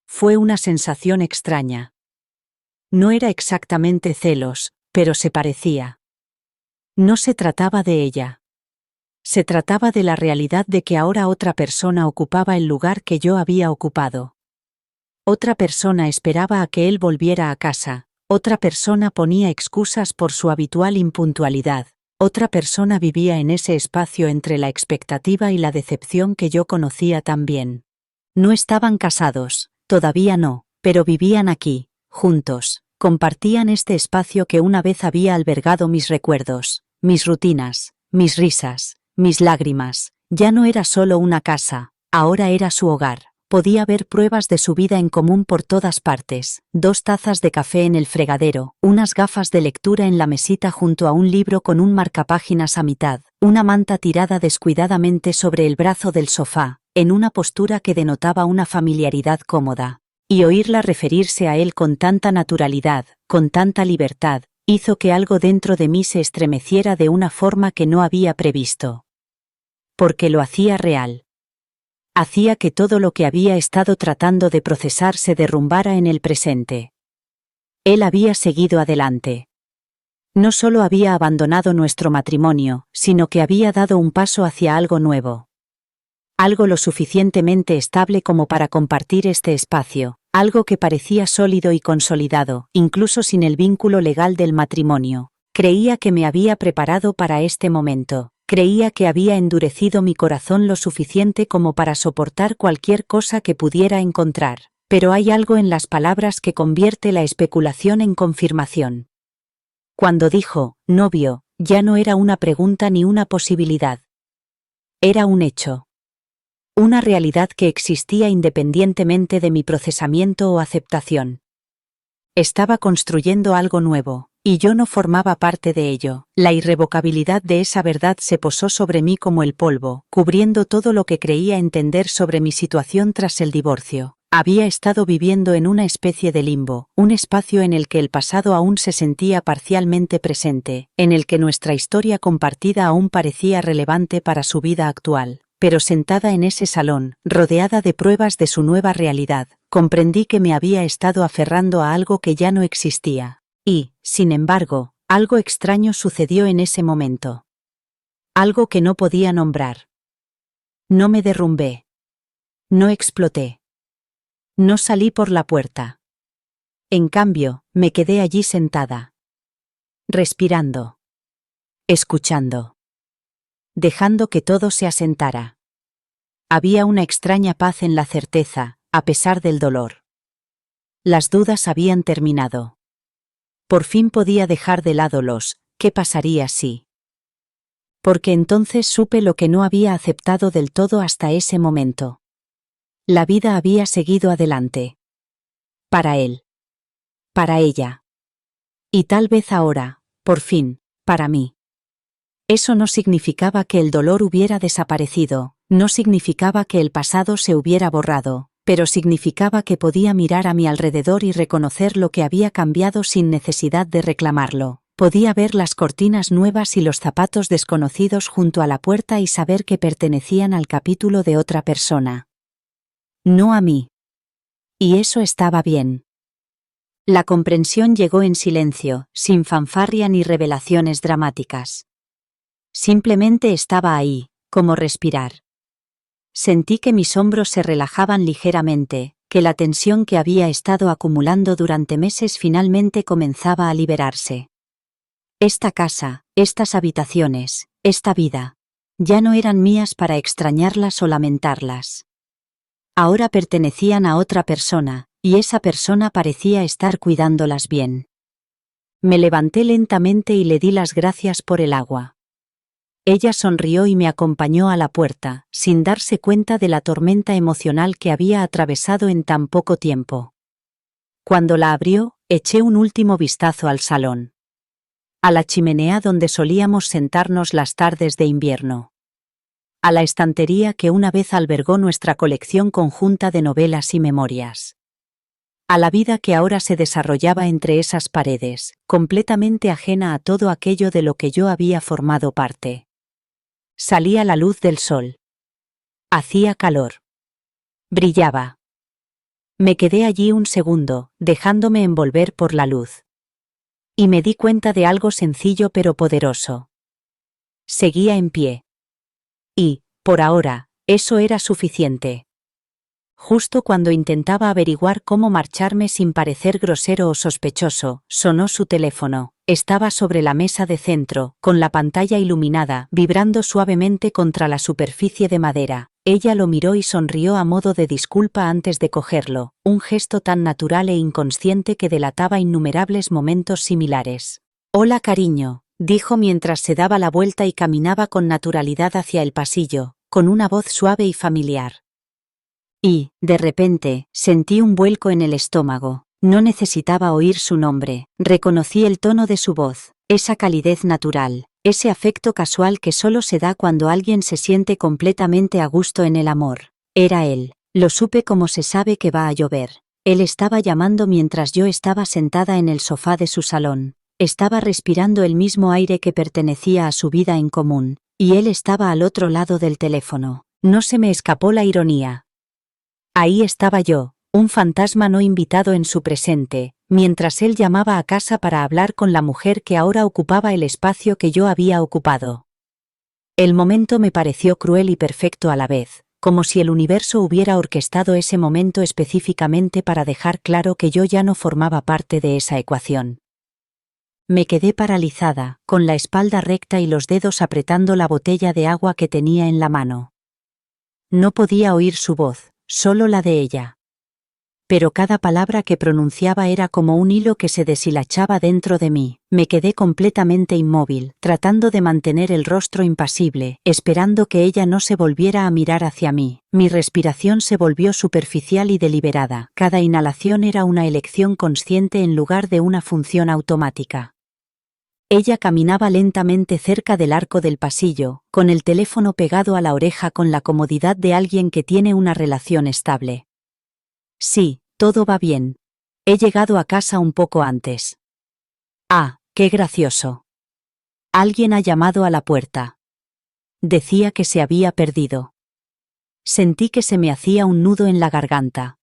Fue una sensación extraña. No era exactamente celos, pero se parecía. No se trataba de ella. Se trataba de la realidad de que ahora otra persona ocupaba el lugar que yo había ocupado. Otra persona esperaba a que él volviera a casa, otra persona ponía excusas por su habitual impuntualidad, otra persona vivía en ese espacio entre la expectativa y la decepción que yo conocía tan bien. No estaban casados, todavía no, pero vivían aquí, juntos, compartían este espacio que una vez había albergado mis recuerdos, mis rutinas, mis risas, mis lágrimas. Ya no era solo una casa, ahora era su hogar. Podía ver pruebas de su vida en común por todas partes, 2 tazas de café en el fregadero, unas gafas de lectura en la mesita junto a un libro con un marcapáginas a mitad, una manta tirada descuidadamente sobre el brazo del sofá, en una postura que denotaba una familiaridad cómoda. Y oírla referirse a él con tanta naturalidad, con tanta libertad, hizo que algo dentro de mí se estremeciera de una forma que no había previsto. Porque lo hacía real. Hacía que todo lo que había estado tratando de procesar se derrumbara en el presente. Él había seguido adelante. No solo había abandonado nuestro matrimonio, sino que había dado un paso hacia algo nuevo. Algo lo suficientemente estable como para compartir este espacio, algo que parecía sólido y consolidado, incluso sin el vínculo legal del matrimonio. Creía que me había preparado para este momento. Creía que había endurecido mi corazón lo suficiente como para soportar cualquier cosa que pudiera encontrar, pero hay algo en las palabras que convierte la especulación en confirmación. Cuando dijo, novio, ya no era una pregunta ni una posibilidad. Era un hecho. Una realidad que existía independientemente de mi procesamiento o aceptación. Estaba construyendo algo nuevo. Y yo no formaba parte de ello. La irrevocabilidad de esa verdad se posó sobre mí como el polvo, cubriendo todo lo que creía entender sobre mi situación tras el divorcio. Había estado viviendo en una especie de limbo, un espacio en el que el pasado aún se sentía parcialmente presente, en el que nuestra historia compartida aún parecía relevante para su vida actual. Pero sentada en ese salón, rodeada de pruebas de su nueva realidad, comprendí que me había estado aferrando a algo que ya no existía. Y, sin embargo, algo extraño sucedió en ese momento. Algo que no podía nombrar. No me derrumbé. No exploté. No salí por la puerta. En cambio, me quedé allí sentada. Respirando. Escuchando. Dejando que todo se asentara. Había una extraña paz en la certeza, a pesar del dolor. Las dudas habían terminado. Por fin podía dejar de lado ¿qué pasaría si? Porque entonces supe lo que no había aceptado del todo hasta ese momento. La vida había seguido adelante. Para él. Para ella. Y tal vez ahora, por fin, para mí. Eso no significaba que el dolor hubiera desaparecido, no significaba que el pasado se hubiera borrado, pero significaba que podía mirar a mi alrededor y reconocer lo que había cambiado sin necesidad de reclamarlo. Podía ver las cortinas nuevas y los zapatos desconocidos junto a la puerta y saber que pertenecían al capítulo de otra persona. No a mí. Y eso estaba bien. La comprensión llegó en silencio, sin fanfarria ni revelaciones dramáticas. Simplemente estaba ahí, como respirar. Sentí que mis hombros se relajaban ligeramente, que la tensión que había estado acumulando durante meses finalmente comenzaba a liberarse. Esta casa, estas habitaciones, esta vida, ya no eran mías para extrañarlas o lamentarlas. Ahora pertenecían a otra persona, y esa persona parecía estar cuidándolas bien. Me levanté lentamente y le di las gracias por el agua. Ella sonrió y me acompañó a la puerta, sin darse cuenta de la tormenta emocional que había atravesado en tan poco tiempo. Cuando la abrió, eché un último vistazo al salón. a la chimenea donde solíamos sentarnos las tardes de invierno, a la estantería que una vez albergó nuestra colección conjunta de novelas y memorias, a la vida que ahora se desarrollaba entre esas paredes, completamente ajena a todo aquello de lo que yo había formado parte. Salía la luz del sol. Hacía calor. Brillaba. Me quedé allí un segundo, dejándome envolver por la luz. Y me di cuenta de algo sencillo pero poderoso. Seguía en pie. Y, por ahora, eso era suficiente. Justo cuando intentaba averiguar cómo marcharme sin parecer grosero o sospechoso, sonó su teléfono. Estaba sobre la mesa de centro, con la pantalla iluminada, vibrando suavemente contra la superficie de madera. Ella lo miró y sonrió a modo de disculpa antes de cogerlo, un gesto tan natural e inconsciente que delataba innumerables momentos similares. «Hola, cariño», dijo mientras se daba la vuelta y caminaba con naturalidad hacia el pasillo, con una voz suave y familiar. Y, de repente, sentí un vuelco en el estómago. No necesitaba oír su nombre. Reconocí el tono de su voz, esa calidez natural, ese afecto casual que solo se da cuando alguien se siente completamente a gusto en el amor. Era él. Lo supe como se sabe que va a llover. Él estaba llamando mientras yo estaba sentada en el sofá de su salón. Estaba respirando el mismo aire que pertenecía a su vida en común, y él estaba al otro lado del teléfono. No se me escapó la ironía. Ahí estaba yo, un fantasma no invitado en su presente, mientras él llamaba a casa para hablar con la mujer que ahora ocupaba el espacio que yo había ocupado. El momento me pareció cruel y perfecto a la vez, como si el universo hubiera orquestado ese momento específicamente para dejar claro que yo ya no formaba parte de esa ecuación. Me quedé paralizada, con la espalda recta y los dedos apretando la botella de agua que tenía en la mano. No podía oír su voz, solo la de ella. Pero cada palabra que pronunciaba era como un hilo que se deshilachaba dentro de mí. Me quedé completamente inmóvil, tratando de mantener el rostro impasible, esperando que ella no se volviera a mirar hacia mí. Mi respiración se volvió superficial y deliberada. Cada inhalación era una elección consciente en lugar de una función automática. Ella caminaba lentamente cerca del arco del pasillo, con el teléfono pegado a la oreja con la comodidad de alguien que tiene una relación estable. Sí, todo va bien. He llegado a casa un poco antes. Ah, qué gracioso. Alguien ha llamado a la puerta. Decía que se había perdido. Sentí que se me hacía un nudo en la garganta.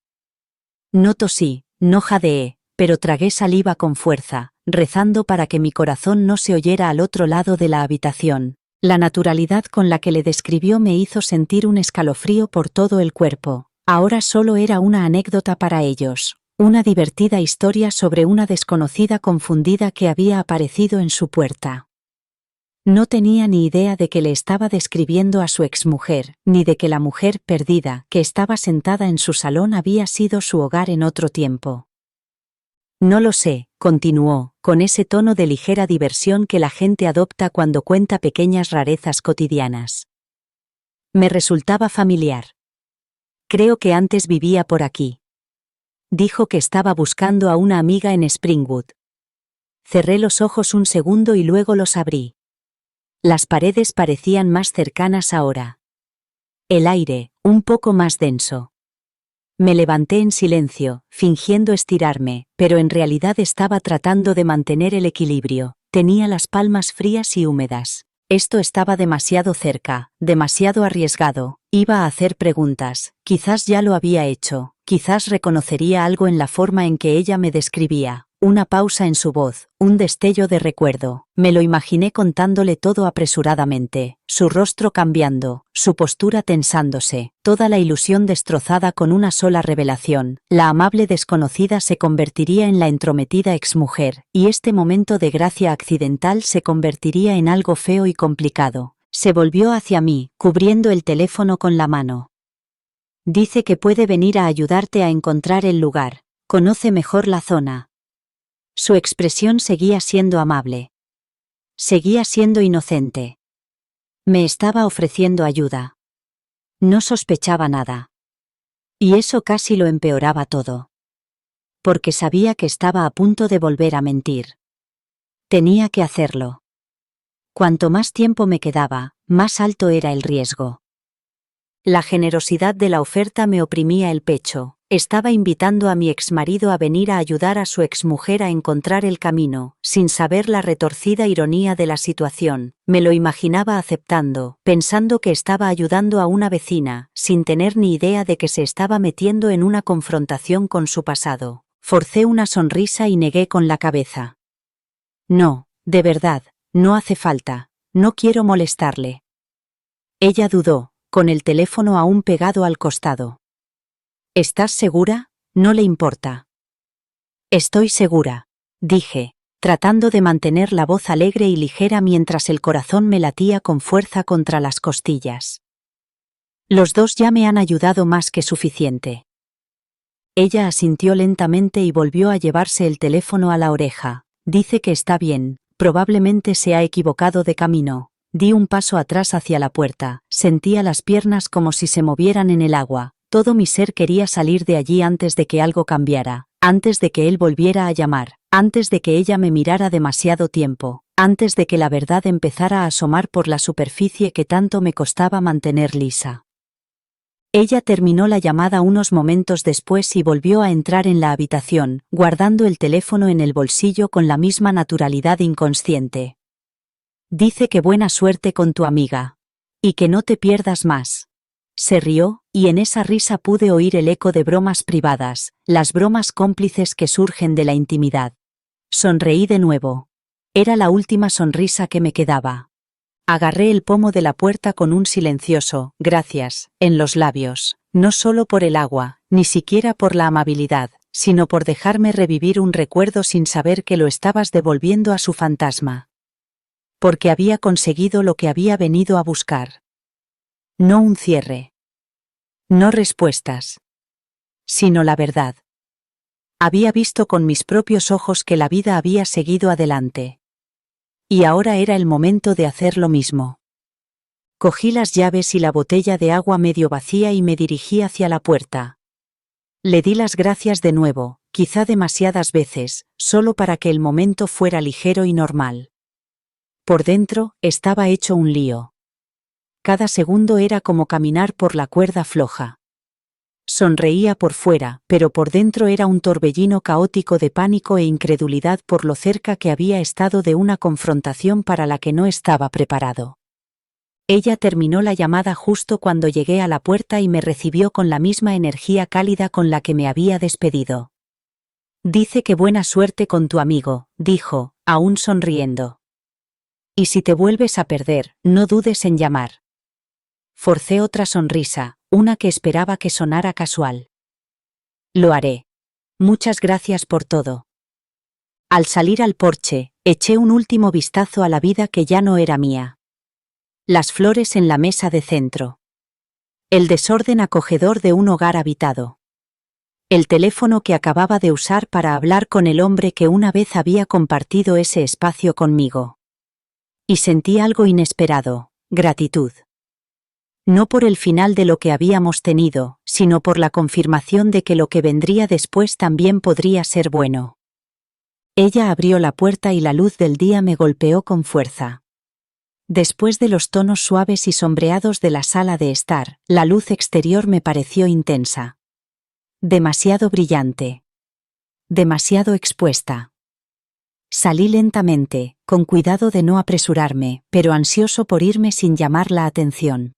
No tosí, no jadeé, pero tragué saliva con fuerza, rezando para que mi corazón no se oyera al otro lado de la habitación. La naturalidad con la que le describió me hizo sentir un escalofrío por todo el cuerpo. Ahora solo era una anécdota para ellos, una divertida historia sobre una desconocida confundida que había aparecido en su puerta. No tenía ni idea de que le estaba describiendo a su exmujer, ni de que la mujer perdida que estaba sentada en su salón había sido su hogar en otro tiempo. No lo sé, continuó, con ese tono de ligera diversión que la gente adopta cuando cuenta pequeñas rarezas cotidianas. Me resultaba familiar. Creo que antes vivía por aquí. Dijo que estaba buscando a una amiga en Springwood. Cerré los ojos un segundo y luego los abrí. Las paredes parecían más cercanas ahora. El aire, un poco más denso. Me levanté en silencio, fingiendo estirarme, pero en realidad estaba tratando de mantener el equilibrio. Tenía las palmas frías y húmedas. Esto estaba demasiado cerca, demasiado arriesgado. Iba a hacer preguntas, quizás ya lo había hecho, quizás reconocería algo en la forma en que ella me describía. Una pausa en su voz, un destello de recuerdo. Me lo imaginé contándole todo apresuradamente, su rostro cambiando, su postura tensándose, toda la ilusión destrozada con una sola revelación. La amable desconocida se convertiría en la entrometida exmujer, y este momento de gracia accidental se convertiría en algo feo y complicado. Se volvió hacia mí, cubriendo el teléfono con la mano. Dice que puede venir a ayudarte a encontrar el lugar. Conoce mejor la zona. Su expresión seguía siendo amable. Seguía siendo inocente. Me estaba ofreciendo ayuda. No sospechaba nada. Y eso casi lo empeoraba todo. Porque sabía que estaba a punto de volver a mentir. Tenía que hacerlo. Cuanto más tiempo me quedaba, más alto era el riesgo. La generosidad de la oferta me oprimía el pecho. Estaba invitando a mi exmarido a venir a ayudar a su exmujer a encontrar el camino, sin saber la retorcida ironía de la situación. Me lo imaginaba aceptando, pensando que estaba ayudando a una vecina, sin tener ni idea de que se estaba metiendo en una confrontación con su pasado. Forcé una sonrisa y negué con la cabeza. No, de verdad, no hace falta, no quiero molestarle. Ella dudó, con el teléfono aún pegado al costado. ¿Estás segura? No le importa. Estoy segura, dije, tratando de mantener la voz alegre y ligera mientras el corazón me latía con fuerza contra las costillas. Los dos ya me han ayudado más que suficiente. Ella asintió lentamente y volvió a llevarse el teléfono a la oreja. Dice que está bien, probablemente se ha equivocado de camino. Di un paso atrás hacia la puerta, sentía las piernas como si se movieran en el agua. Todo mi ser quería salir de allí antes de que algo cambiara, antes de que él volviera a llamar, antes de que ella me mirara demasiado tiempo, antes de que la verdad empezara a asomar por la superficie que tanto me costaba mantener lisa. Ella terminó la llamada unos momentos después y volvió a entrar en la habitación, guardando el teléfono en el bolsillo con la misma naturalidad inconsciente. Dice que buena suerte con tu amiga. Y que no te pierdas más. Se rió, y en esa risa pude oír el eco de bromas privadas, las bromas cómplices que surgen de la intimidad. Sonreí de nuevo. Era la última sonrisa que me quedaba. Agarré el pomo de la puerta con un silencioso «gracias» en los labios, no solo por el agua, ni siquiera por la amabilidad, sino por dejarme revivir un recuerdo sin saber que lo estabas devolviendo a su fantasma. Porque había conseguido lo que había venido a buscar. No un cierre. No respuestas. Sino la verdad. Había visto con mis propios ojos que la vida había seguido adelante. Y ahora era el momento de hacer lo mismo. Cogí las llaves y la botella de agua medio vacía y me dirigí hacia la puerta. Le di las gracias de nuevo, quizá demasiadas veces, solo para que el momento fuera ligero y normal. Por dentro, estaba hecho un lío. Cada segundo era como caminar por la cuerda floja. Sonreía por fuera, pero por dentro era un torbellino caótico de pánico e incredulidad por lo cerca que había estado de una confrontación para la que no estaba preparado. Ella terminó la llamada justo cuando llegué a la puerta y me recibió con la misma energía cálida con la que me había despedido. Dice que buena suerte con tu amigo, dijo, aún sonriendo. Y si te vuelves a perder, no dudes en llamar. Forcé otra sonrisa, una que esperaba que sonara casual. Lo haré. Muchas gracias por todo. Al salir al porche, eché un último vistazo a la vida que ya no era mía. Las flores en la mesa de centro. El desorden acogedor de un hogar habitado. El teléfono que acababa de usar para hablar con el hombre que una vez había compartido ese espacio conmigo. Y sentí algo inesperado, gratitud. No por el final de lo que habíamos tenido, sino por la confirmación de que lo que vendría después también podría ser bueno. Ella abrió la puerta y la luz del día me golpeó con fuerza. Después de los tonos suaves y sombreados de la sala de estar, la luz exterior me pareció intensa. Demasiado brillante. Demasiado expuesta. Salí lentamente, con cuidado de no apresurarme, pero ansioso por irme sin llamar la atención.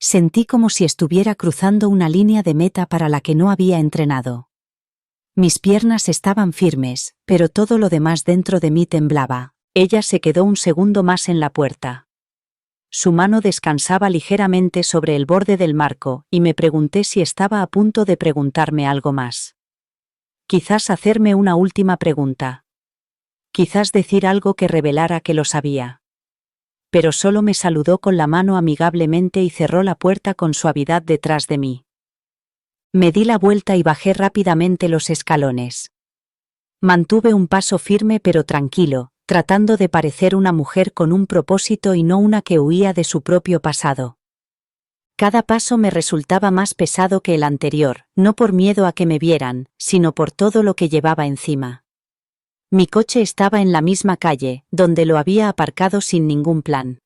Sentí como si estuviera cruzando una línea de meta para la que no había entrenado. Mis piernas estaban firmes, pero todo lo demás dentro de mí temblaba. Ella se quedó un segundo más en la puerta. Su mano descansaba ligeramente sobre el borde del marco, y me pregunté si estaba a punto de preguntarme algo más. Quizás hacerme una última pregunta. Quizás decir algo que revelara que lo sabía. Pero solo me saludó con la mano amigablemente y cerró la puerta con suavidad detrás de mí. Me di la vuelta y bajé rápidamente los escalones. Mantuve un paso firme pero tranquilo, tratando de parecer una mujer con un propósito y no una que huía de su propio pasado. Cada paso me resultaba más pesado que el anterior, no por miedo a que me vieran, sino por todo lo que llevaba encima. Mi coche estaba en la misma calle, donde lo había aparcado sin ningún plan.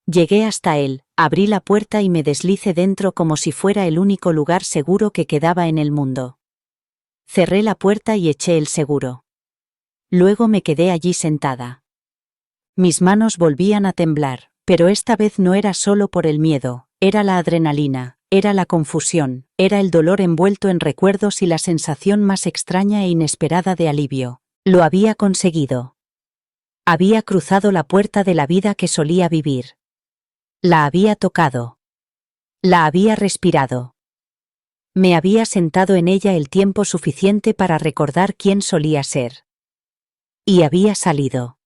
Llegué hasta él, abrí la puerta y me deslicé dentro como si fuera el único lugar seguro que quedaba en el mundo. Cerré la puerta y eché el seguro. Luego me quedé allí sentada. Mis manos volvían a temblar, pero esta vez no era solo por el miedo, era la adrenalina, era la confusión, era el dolor envuelto en recuerdos y la sensación más extraña e inesperada de alivio. Lo había conseguido. Había cruzado la puerta de la vida que solía vivir. La había tocado. La había respirado. Me había sentado en ella el tiempo suficiente para recordar quién solía ser. Y había salido.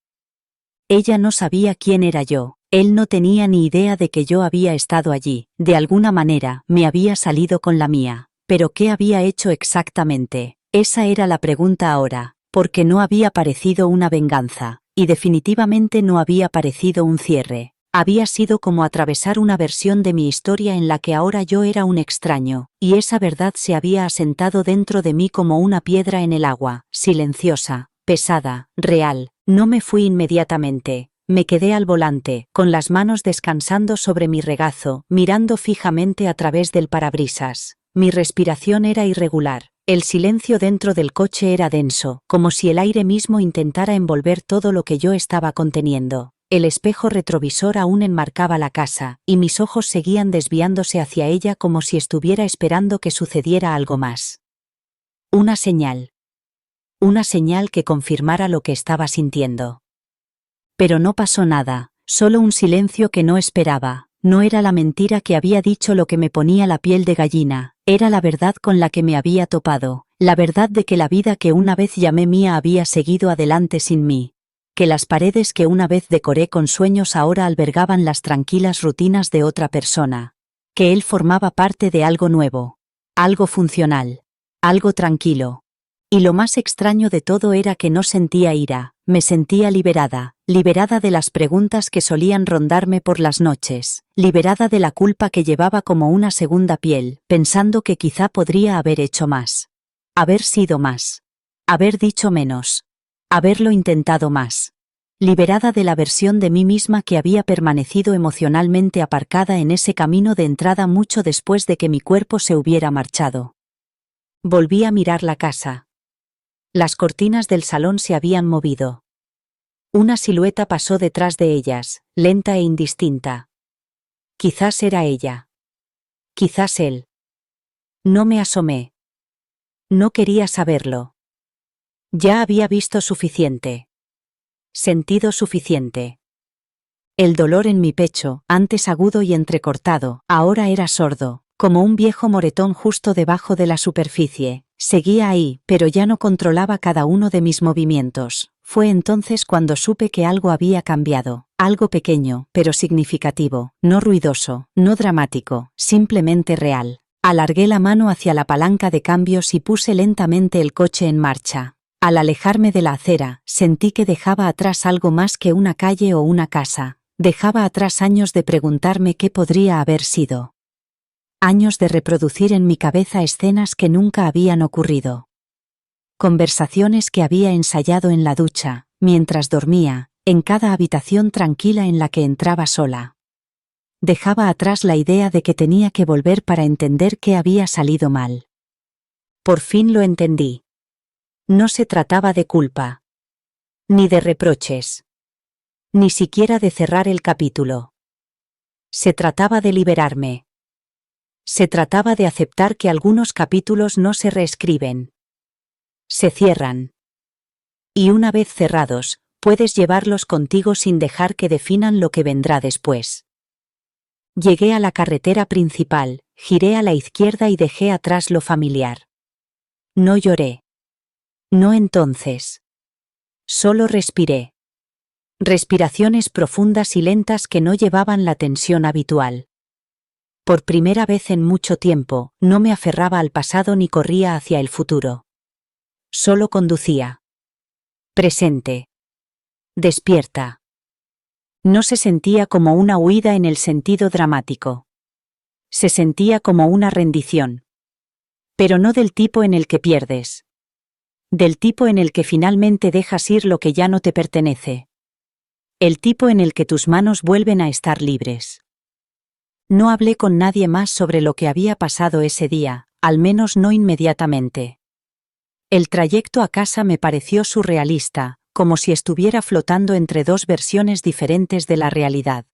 Ella no sabía quién era yo, él no tenía ni idea de que yo había estado allí, de alguna manera, me había salido con la mía. ¿Pero qué había hecho exactamente? Esa era la pregunta ahora, porque no había parecido una venganza, y definitivamente no había parecido un cierre. Había sido como atravesar una versión de mi historia en la que ahora yo era un extraño, y esa verdad se había asentado dentro de mí como una piedra en el agua, silenciosa, pesada, real. No me fui inmediatamente. Me quedé al volante, con las manos descansando sobre mi regazo, mirando fijamente a través del parabrisas. Mi respiración era irregular. El silencio dentro del coche era denso, como si el aire mismo intentara envolver todo lo que yo estaba conteniendo. El espejo retrovisor aún enmarcaba la casa, y mis ojos seguían desviándose hacia ella como si estuviera esperando que sucediera algo más. Una señal. Una señal que confirmara lo que estaba sintiendo. Pero no pasó nada, solo un silencio que no esperaba. No era la mentira que había dicho lo que me ponía la piel de gallina, era la verdad con la que me había topado, la verdad de que la vida que una vez llamé mía había seguido adelante sin mí. Que las paredes que una vez decoré con sueños ahora albergaban las tranquilas rutinas de otra persona. Que él formaba parte de algo nuevo. Algo funcional. Algo tranquilo. Y lo más extraño de todo era que no sentía ira, me sentía liberada, liberada de las preguntas que solían rondarme por las noches, liberada de la culpa que llevaba como una segunda piel, pensando que quizá podría haber hecho más. Haber sido más. Haber dicho menos. Haberlo intentado más. Liberada de la versión de mí misma que había permanecido emocionalmente aparcada en ese camino de entrada mucho después de que mi cuerpo se hubiera marchado. Volví a mirar la casa. Las cortinas del salón se habían movido. Una silueta pasó detrás de ellas, lenta e indistinta. Quizás era ella. Quizás él. No me asomé. No quería saberlo. Ya había visto suficiente. Sentido suficiente. El dolor en mi pecho, antes agudo y entrecortado, ahora era sordo, como un viejo moretón justo debajo de la superficie. Seguía ahí, pero ya no controlaba cada uno de mis movimientos. Fue entonces cuando supe que algo había cambiado, algo pequeño, pero significativo, no ruidoso, no dramático, simplemente real. Alargué la mano hacia la palanca de cambios y puse lentamente el coche en marcha. Al alejarme de la acera, sentí que dejaba atrás algo más que una calle o una casa. Dejaba atrás años de preguntarme qué podría haber sido. Años de reproducir en mi cabeza escenas que nunca habían ocurrido. Conversaciones que había ensayado en la ducha, mientras dormía, en cada habitación tranquila en la que entraba sola. Dejaba atrás la idea de que tenía que volver para entender qué había salido mal. Por fin lo entendí. No se trataba de culpa. Ni de reproches. Ni siquiera de cerrar el capítulo. Se trataba de liberarme. Se trataba de aceptar que algunos capítulos no se reescriben. Se cierran. Y una vez cerrados, puedes llevarlos contigo sin dejar que definan lo que vendrá después. Llegué a la carretera principal, giré a la izquierda y dejé atrás lo familiar. No lloré. No entonces. Solo respiré. Respiraciones profundas y lentas que no llevaban la tensión habitual. Por primera vez en mucho tiempo, no me aferraba al pasado ni corría hacia el futuro. Solo conducía. Presente. Despierta. No se sentía como una huida en el sentido dramático. Se sentía como una rendición. Pero no del tipo en el que pierdes. Del tipo en el que finalmente dejas ir lo que ya no te pertenece. El tipo en el que tus manos vuelven a estar libres. No hablé con nadie más sobre lo que había pasado ese día, al menos no inmediatamente. El trayecto a casa me pareció surrealista, como si estuviera flotando entre dos versiones diferentes de la realidad.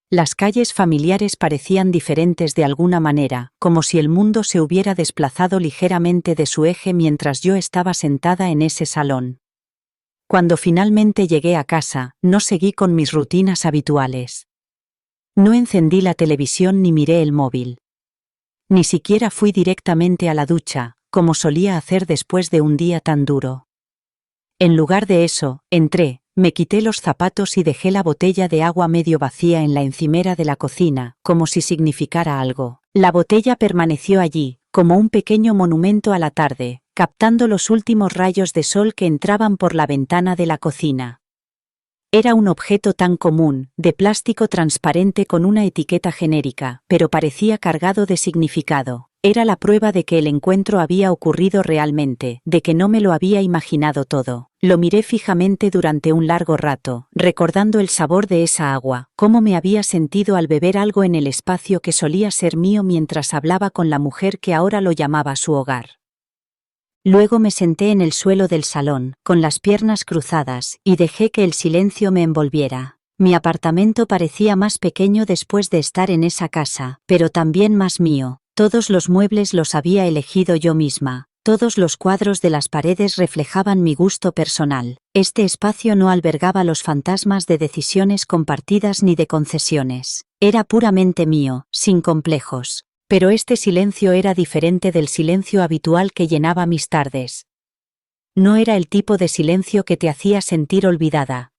Las calles familiares parecían diferentes de alguna manera, como si el mundo se hubiera desplazado ligeramente de su eje mientras yo estaba sentada en ese salón. Cuando finalmente llegué a casa, no seguí con mis rutinas habituales. No encendí la televisión ni miré el móvil. Ni siquiera fui directamente a la ducha, como solía hacer después de un día tan duro. En lugar de eso, entré, me quité los zapatos y dejé la botella de agua medio vacía en la encimera de la cocina, como si significara algo. La botella permaneció allí, como un pequeño monumento a la tarde, captando los últimos rayos de sol que entraban por la ventana de la cocina. Era un objeto tan común, de plástico transparente con una etiqueta genérica, pero parecía cargado de significado. Era la prueba de que el encuentro había ocurrido realmente, de que no me lo había imaginado todo. Lo miré fijamente durante un largo rato, recordando el sabor de esa agua, cómo me había sentido al beber algo en el espacio que solía ser mío mientras hablaba con la mujer que ahora lo llamaba su hogar. Luego me senté en el suelo del salón, con las piernas cruzadas, y dejé que el silencio me envolviera. Mi apartamento parecía más pequeño después de estar en esa casa, pero también más mío. Todos los muebles los había elegido yo misma. Todos los cuadros de las paredes reflejaban mi gusto personal. Este espacio no albergaba los fantasmas de decisiones compartidas ni de concesiones. Era puramente mío, sin complejos. Pero este silencio era diferente del silencio habitual que llenaba mis tardes. No era el tipo de silencio que te hacía sentir olvidada.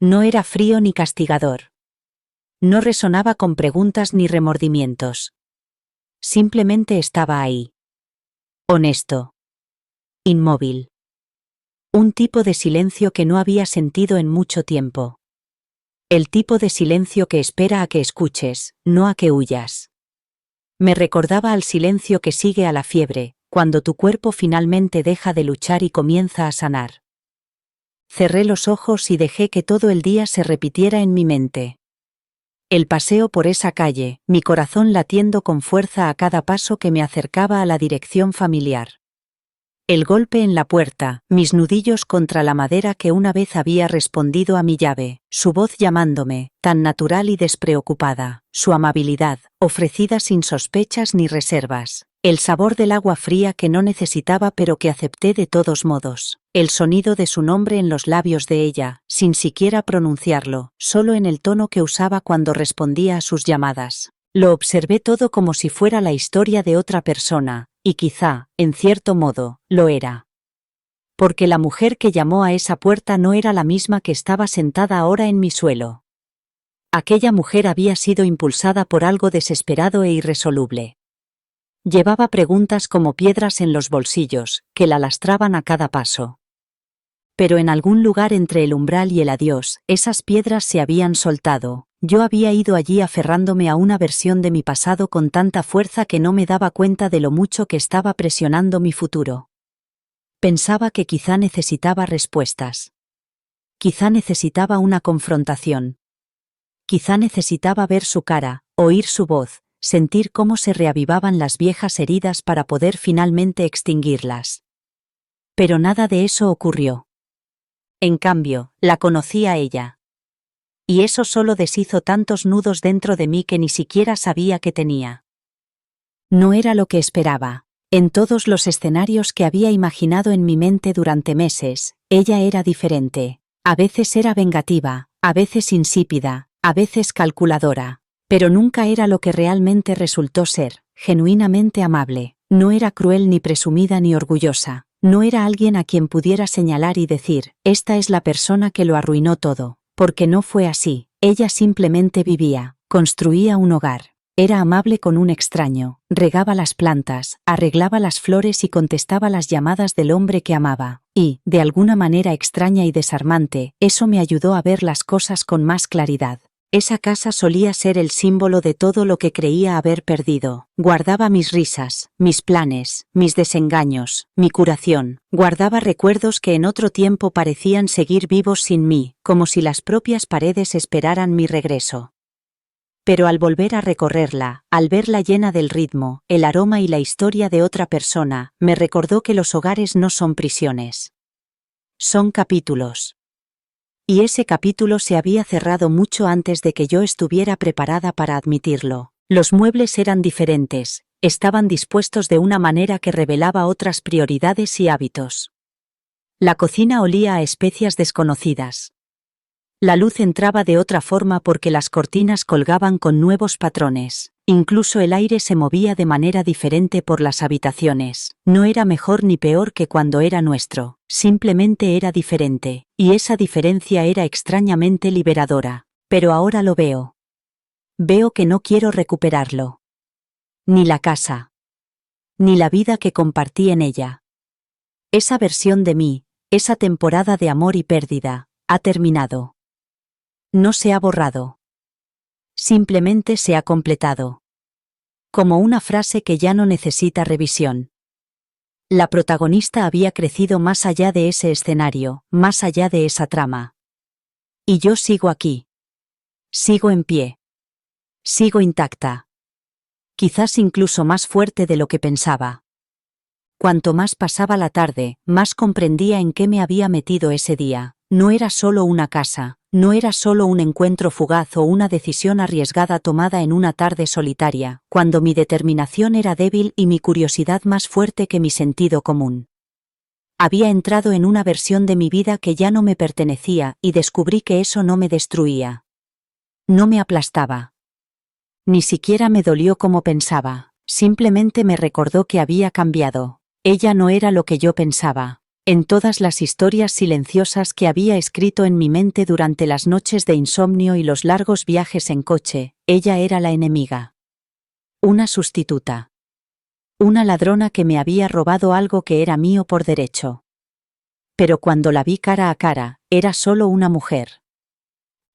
No era frío ni castigador. No resonaba con preguntas ni remordimientos. Simplemente estaba ahí. Honesto. Inmóvil. Un tipo de silencio que no había sentido en mucho tiempo. El tipo de silencio que espera a que escuches, no a que huyas. Me recordaba al silencio que sigue a la fiebre, cuando tu cuerpo finalmente deja de luchar y comienza a sanar. Cerré los ojos y dejé que todo el día se repitiera en mi mente. El paseo por esa calle, mi corazón latiendo con fuerza a cada paso que me acercaba a la dirección familiar. El golpe en la puerta, mis nudillos contra la madera que una vez había respondido a mi llave, su voz llamándome, tan natural y despreocupada, su amabilidad, ofrecida sin sospechas ni reservas, el sabor del agua fría que no necesitaba pero que acepté de todos modos, el sonido de su nombre en los labios de ella, sin siquiera pronunciarlo, solo en el tono que usaba cuando respondía a sus llamadas. Lo observé todo como si fuera la historia de otra persona, y quizá, en cierto modo, lo era. Porque la mujer que llamó a esa puerta no era la misma que estaba sentada ahora en mi suelo. Aquella mujer había sido impulsada por algo desesperado e irresoluble. Llevaba preguntas como piedras en los bolsillos, que la lastraban a cada paso. Pero en algún lugar entre el umbral y el adiós, esas piedras se habían soltado. Yo había ido allí aferrándome a una versión de mi pasado con tanta fuerza que no me daba cuenta de lo mucho que estaba presionando mi futuro. Pensaba que quizá necesitaba respuestas. Quizá necesitaba una confrontación. Quizá necesitaba ver su cara, oír su voz, sentir cómo se reavivaban las viejas heridas para poder finalmente extinguirlas. Pero nada de eso ocurrió. En cambio, la conocí a ella. Y eso solo deshizo tantos nudos dentro de mí que ni siquiera sabía que tenía. No era lo que esperaba. En todos los escenarios que había imaginado en mi mente durante meses, ella era diferente. A veces era vengativa, a veces insípida, a veces calculadora. Pero nunca era lo que realmente resultó ser, genuinamente amable. No era cruel ni presumida ni orgullosa. No era alguien a quien pudiera señalar y decir, esta es la persona que lo arruinó todo. Porque no fue así, ella simplemente vivía, construía un hogar, era amable con un extraño, regaba las plantas, arreglaba las flores y contestaba las llamadas del hombre que amaba, y, de alguna manera extraña y desarmante, eso me ayudó a ver las cosas con más claridad. Esa casa solía ser el símbolo de todo lo que creía haber perdido. Guardaba mis risas, mis planes, mis desengaños, mi curación. Guardaba recuerdos que en otro tiempo parecían seguir vivos sin mí, como si las propias paredes esperaran mi regreso. Pero al volver a recorrerla, al verla llena del ritmo, el aroma y la historia de otra persona, me recordó que los hogares no son prisiones. Son capítulos. Y ese capítulo se había cerrado mucho antes de que yo estuviera preparada para admitirlo. Los muebles eran diferentes, estaban dispuestos de una manera que revelaba otras prioridades y hábitos. La cocina olía a especias desconocidas. La luz entraba de otra forma porque las cortinas colgaban con nuevos patrones. Incluso el aire se movía de manera diferente por las habitaciones. No era mejor ni peor que cuando era nuestro, simplemente era diferente, y esa diferencia era extrañamente liberadora. Pero ahora lo veo. Veo que no quiero recuperarlo. Ni la casa. Ni la vida que compartí en ella. Esa versión de mí, esa temporada de amor y pérdida, ha terminado. No se ha borrado. Simplemente se ha completado. Como una frase que ya no necesita revisión. La protagonista había crecido más allá de ese escenario, más allá de esa trama. Y yo sigo aquí. Sigo en pie. Sigo intacta. Quizás incluso más fuerte de lo que pensaba. Cuanto más pasaba la tarde, más comprendía en qué me había metido ese día. No era solo una casa, no era solo un encuentro fugaz o una decisión arriesgada tomada en una tarde solitaria, cuando mi determinación era débil y mi curiosidad más fuerte que mi sentido común. Había entrado en una versión de mi vida que ya no me pertenecía y descubrí que eso no me destruía. No me aplastaba. Ni siquiera me dolió como pensaba, simplemente me recordó que había cambiado. Ella no era lo que yo pensaba. En todas las historias silenciosas que había escrito en mi mente durante las noches de insomnio y los largos viajes en coche, ella era la enemiga. Una sustituta. Una ladrona que me había robado algo que era mío por derecho. Pero cuando la vi cara a cara, era solo una mujer.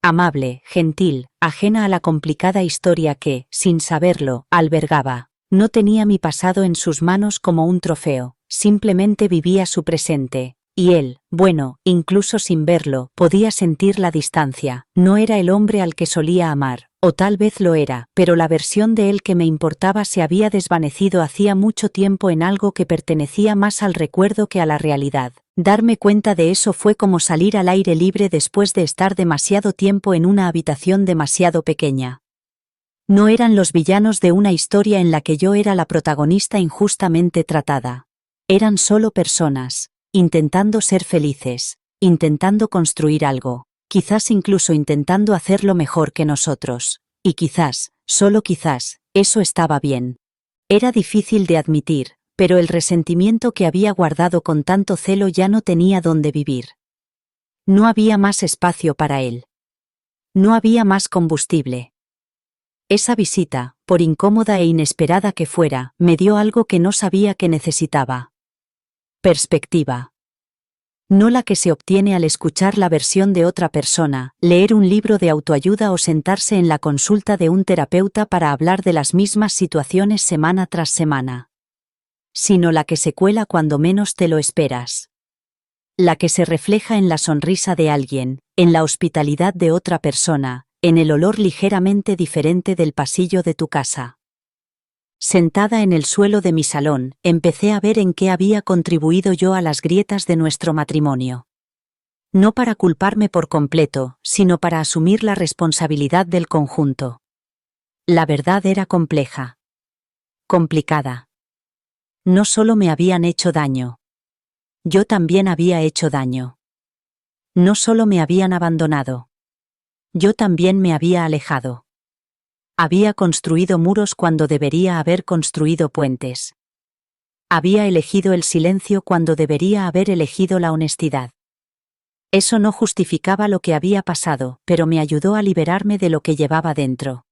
Amable, gentil, ajena a la complicada historia que, sin saberlo, albergaba. No tenía mi pasado en sus manos como un trofeo. Simplemente vivía su presente, y él, bueno, incluso sin verlo, podía sentir la distancia. No era el hombre al que solía amar, o tal vez lo era, pero la versión de él que me importaba se había desvanecido hacía mucho tiempo en algo que pertenecía más al recuerdo que a la realidad. Darme cuenta de eso fue como salir al aire libre después de estar demasiado tiempo en una habitación demasiado pequeña. No eran los villanos de una historia en la que yo era la protagonista injustamente tratada. Eran solo personas, intentando ser felices, intentando construir algo, quizás incluso intentando hacerlo mejor que nosotros. Y quizás, solo quizás, eso estaba bien. Era difícil de admitir, pero el resentimiento que había guardado con tanto celo ya no tenía dónde vivir. No había más espacio para él. No había más combustible. Esa visita, por incómoda e inesperada que fuera, me dio algo que no sabía que necesitaba. Perspectiva. No la que se obtiene al escuchar la versión de otra persona, leer un libro de autoayuda o sentarse en la consulta de un terapeuta para hablar de las mismas situaciones semana tras semana. Sino la que se cuela cuando menos te lo esperas. La que se refleja en la sonrisa de alguien, en la hospitalidad de otra persona, en el olor ligeramente diferente del pasillo de tu casa. Sentada en el suelo de mi salón, empecé a ver en qué había contribuido yo a las grietas de nuestro matrimonio. No para culparme por completo, sino para asumir la responsabilidad del conjunto. La verdad era compleja. Complicada. No solo me habían hecho daño. Yo también había hecho daño. No solo me habían abandonado. Yo también me había alejado. Había construido muros cuando debería haber construido puentes. Había elegido el silencio cuando debería haber elegido la honestidad. Eso no justificaba lo que había pasado, pero me ayudó a liberarme de lo que llevaba dentro.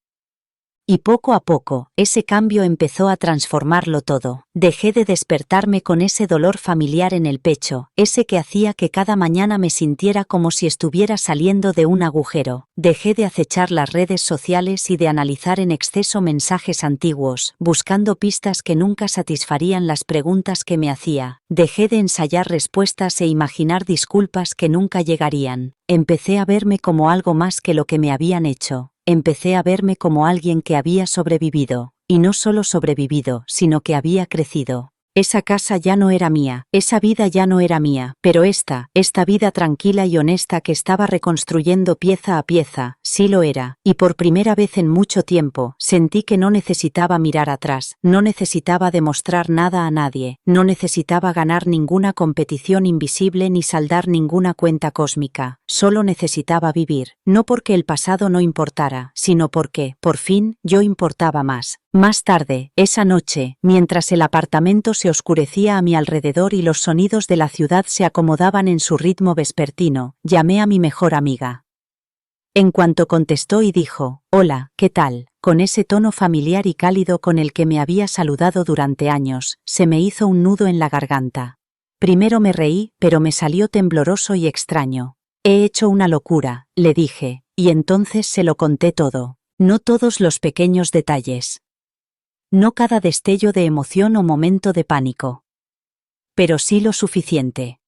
Y poco a poco, ese cambio empezó a transformarlo todo. Dejé de despertarme con ese dolor familiar en el pecho, ese que hacía que cada mañana me sintiera como si estuviera saliendo de un agujero. Dejé de acechar las redes sociales y de analizar en exceso mensajes antiguos, buscando pistas que nunca satisfarían las preguntas que me hacía. Dejé de ensayar respuestas e imaginar disculpas que nunca llegarían. Empecé a verme como algo más que lo que me habían hecho. Empecé a verme como alguien que había sobrevivido, y no solo sobrevivido, sino que había crecido. Esa casa ya no era mía, esa vida ya no era mía, pero esta vida tranquila y honesta que estaba reconstruyendo pieza a pieza, sí lo era, y por primera vez en mucho tiempo, sentí que no necesitaba mirar atrás, no necesitaba demostrar nada a nadie, no necesitaba ganar ninguna competición invisible ni saldar ninguna cuenta cósmica, solo necesitaba vivir, no porque el pasado no importara, sino porque, por fin, yo importaba más. Más tarde, esa noche, mientras el apartamento se oscurecía a mi alrededor y los sonidos de la ciudad se acomodaban en su ritmo vespertino, llamé a mi mejor amiga. En cuanto contestó y dijo, «Hola, ¿qué tal?», con ese tono familiar y cálido con el que me había saludado durante años, se me hizo un nudo en la garganta. Primero me reí, pero me salió tembloroso y extraño. «He hecho una locura», le dije, y entonces se lo conté todo. No todos los pequeños detalles. No cada destello de emoción o momento de pánico. Pero sí lo suficiente.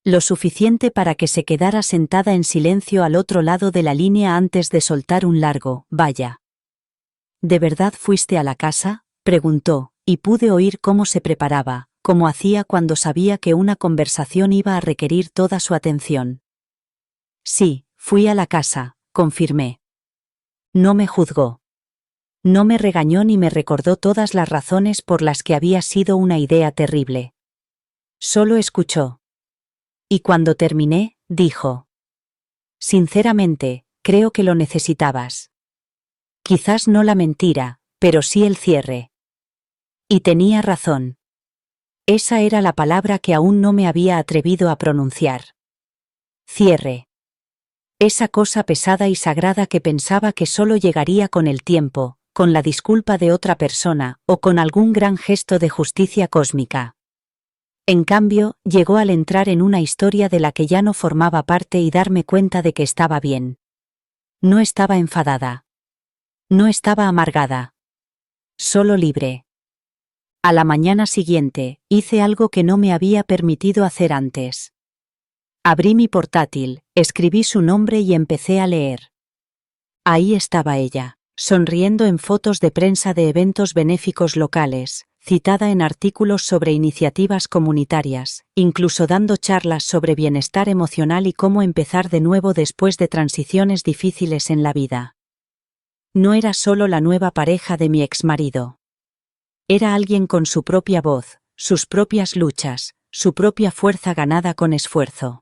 Lo suficiente para que se quedara sentada en silencio al otro lado de la línea antes de soltar un largo, «Vaya». «¿De verdad fuiste a la casa?», preguntó, y pude oír cómo se preparaba, como hacía cuando sabía que una conversación iba a requerir toda su atención. «Sí, fui a la casa», confirmé. No me juzgó. No me regañó ni me recordó todas las razones por las que había sido una idea terrible. Solo escuchó. Y cuando terminé, dijo: «Sinceramente, creo que lo necesitabas. Quizás no la mentira, pero sí el cierre». Y tenía razón. Esa era la palabra que aún no me había atrevido a pronunciar. Cierre. Esa cosa pesada y sagrada que pensaba que solo llegaría con el tiempo, con la disculpa de otra persona, o con algún gran gesto de justicia cósmica. En cambio, llegó al entrar en una historia de la que ya no formaba parte y darme cuenta de que estaba bien. No estaba enfadada. No estaba amargada. Solo libre. A la mañana siguiente, hice algo que no me había permitido hacer antes. Abrí mi portátil, escribí su nombre y empecé a leer. Ahí estaba ella, sonriendo en fotos de prensa de eventos benéficos locales, citada en artículos sobre iniciativas comunitarias, incluso dando charlas sobre bienestar emocional y cómo empezar de nuevo después de transiciones difíciles en la vida. No era solo la nueva pareja de mi exmarido. Era alguien con su propia voz, sus propias luchas, su propia fuerza ganada con esfuerzo.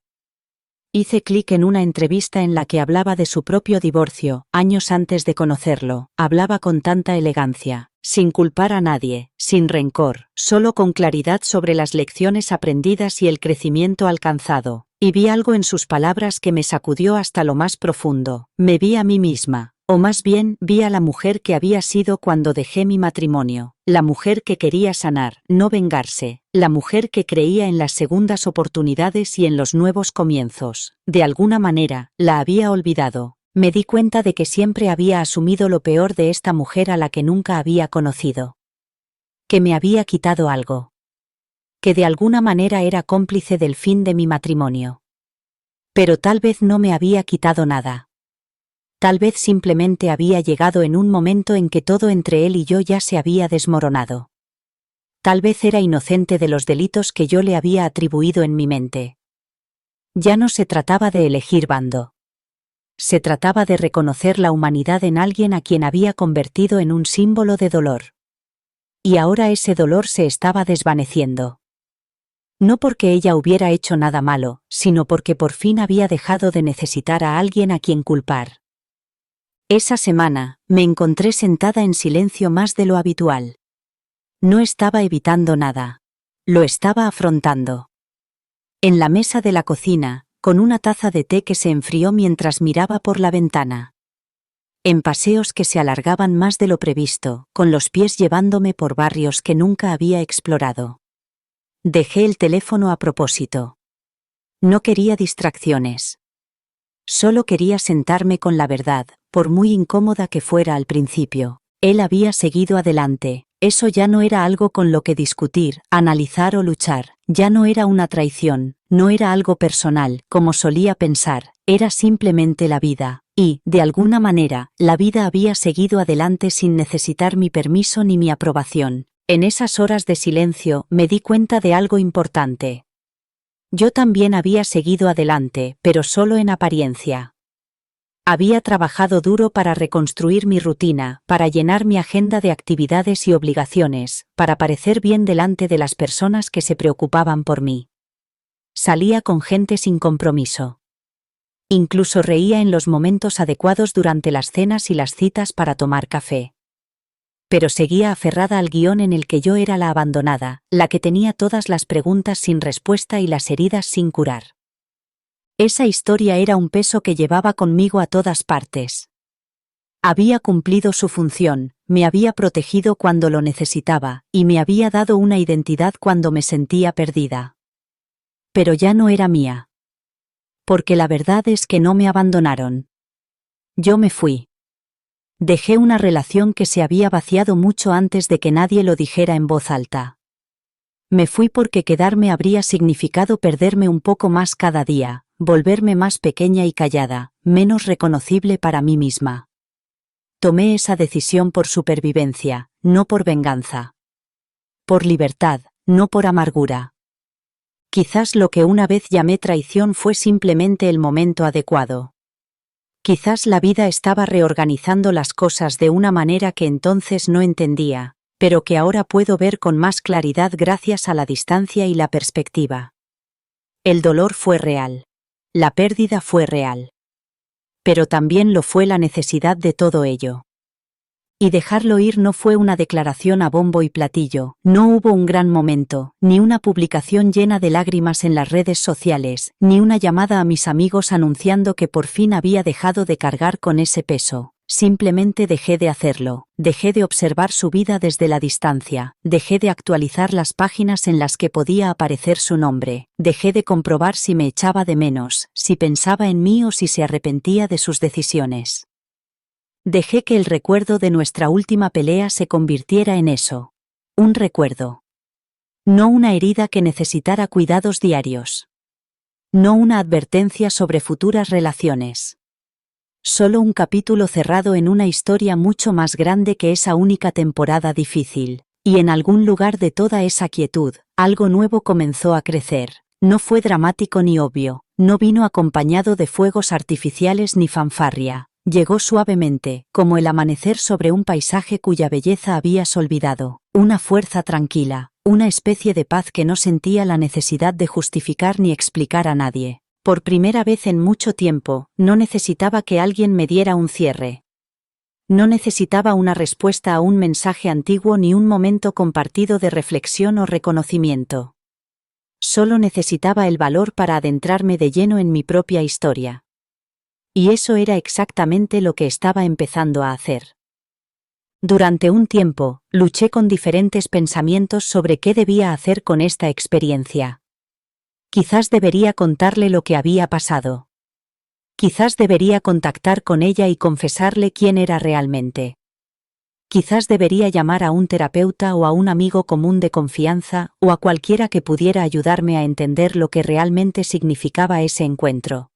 Hice clic en una entrevista en la que hablaba de su propio divorcio, años antes de conocerlo. Hablaba con tanta elegancia, sin culpar a nadie, sin rencor, solo con claridad sobre las lecciones aprendidas y el crecimiento alcanzado. Y vi algo en sus palabras que me sacudió hasta lo más profundo. Me vi a mí misma. O más bien, vi a la mujer que había sido cuando dejé mi matrimonio, la mujer que quería sanar, no vengarse, la mujer que creía en las segundas oportunidades y en los nuevos comienzos. De alguna manera, la había olvidado. Me di cuenta de que siempre había asumido lo peor de esta mujer a la que nunca había conocido. Que me había quitado algo. Que de alguna manera era cómplice del fin de mi matrimonio. Pero tal vez no me había quitado nada. Tal vez simplemente había llegado en un momento en que todo entre él y yo ya se había desmoronado. Tal vez era inocente de los delitos que yo le había atribuido en mi mente. Ya no se trataba de elegir bando. Se trataba de reconocer la humanidad en alguien a quien había convertido en un símbolo de dolor. Y ahora ese dolor se estaba desvaneciendo. No porque ella hubiera hecho nada malo, sino porque por fin había dejado de necesitar a alguien a quien culpar. Esa semana, me encontré sentada en silencio más de lo habitual. No estaba evitando nada. Lo estaba afrontando. En la mesa de la cocina, con una taza de té que se enfrió mientras miraba por la ventana. en paseos que se alargaban más de lo previsto, con los pies llevándome por barrios que nunca había explorado. Dejé el teléfono a propósito. No quería distracciones. Solo quería sentarme con la verdad, por muy incómoda que fuera al principio. Él había seguido adelante. Eso ya no era algo con lo que discutir, analizar o luchar. Ya no era una traición, no era algo personal, como solía pensar. Era simplemente la vida. Y, de alguna manera, la vida había seguido adelante sin necesitar mi permiso ni mi aprobación. En esas horas de silencio, me di cuenta de algo importante. Yo también había seguido adelante, pero solo en apariencia. Había trabajado duro para reconstruir mi rutina, para llenar mi agenda de actividades y obligaciones, para parecer bien delante de las personas que se preocupaban por mí. Salía con gente sin compromiso. Incluso reía en los momentos adecuados durante las cenas y las citas para tomar café. Pero seguía aferrada al guión en el que yo era la abandonada, la que tenía todas las preguntas sin respuesta y las heridas sin curar. Esa historia era un peso que llevaba conmigo a todas partes. Había cumplido su función, me había protegido cuando lo necesitaba, y me había dado una identidad cuando me sentía perdida. Pero ya no era mía. Porque la verdad es que no me abandonaron. Yo me fui. Dejé una relación que se había vaciado mucho antes de que nadie lo dijera en voz alta. Me fui porque quedarme habría significado perderme un poco más cada día, volverme más pequeña y callada, menos reconocible para mí misma. Tomé esa decisión por supervivencia, no por venganza. Por libertad, no por amargura. Quizás lo que una vez llamé traición fue simplemente el momento adecuado. Quizás la vida estaba reorganizando las cosas de una manera que entonces no entendía, pero que ahora puedo ver con más claridad gracias a la distancia y la perspectiva. El dolor fue real. La pérdida fue real. Pero también lo fue la necesidad de todo ello. Y dejarlo ir no fue una declaración a bombo y platillo, no hubo un gran momento, ni una publicación llena de lágrimas en las redes sociales, ni una llamada a mis amigos anunciando que por fin había dejado de cargar con ese peso. Simplemente dejé de hacerlo, dejé de observar su vida desde la distancia, dejé de actualizar las páginas en las que podía aparecer su nombre, dejé de comprobar si me echaba de menos, si pensaba en mí o si se arrepentía de sus decisiones. Dejé que el recuerdo de nuestra última pelea se convirtiera en eso. Un recuerdo. No una herida que necesitara cuidados diarios. No una advertencia sobre futuras relaciones. Solo un capítulo cerrado en una historia mucho más grande que esa única temporada difícil. Y en algún lugar de toda esa quietud, algo nuevo comenzó a crecer. No fue dramático ni obvio, no vino acompañado de fuegos artificiales ni fanfarria. Llegó suavemente, como el amanecer sobre un paisaje cuya belleza habías olvidado, una fuerza tranquila, una especie de paz que no sentía la necesidad de justificar ni explicar a nadie. Por primera vez en mucho tiempo, no necesitaba que alguien me diera un cierre. No necesitaba una respuesta a un mensaje antiguo ni un momento compartido de reflexión o reconocimiento. Solo necesitaba el valor para adentrarme de lleno en mi propia historia. Y eso era exactamente lo que estaba empezando a hacer. Durante un tiempo, luché con diferentes pensamientos sobre qué debía hacer con esta experiencia. Quizás debería contarle lo que había pasado. Quizás debería contactar con ella y confesarle quién era realmente. Quizás debería llamar a un terapeuta o a un amigo común de confianza o a cualquiera que pudiera ayudarme a entender lo que realmente significaba ese encuentro.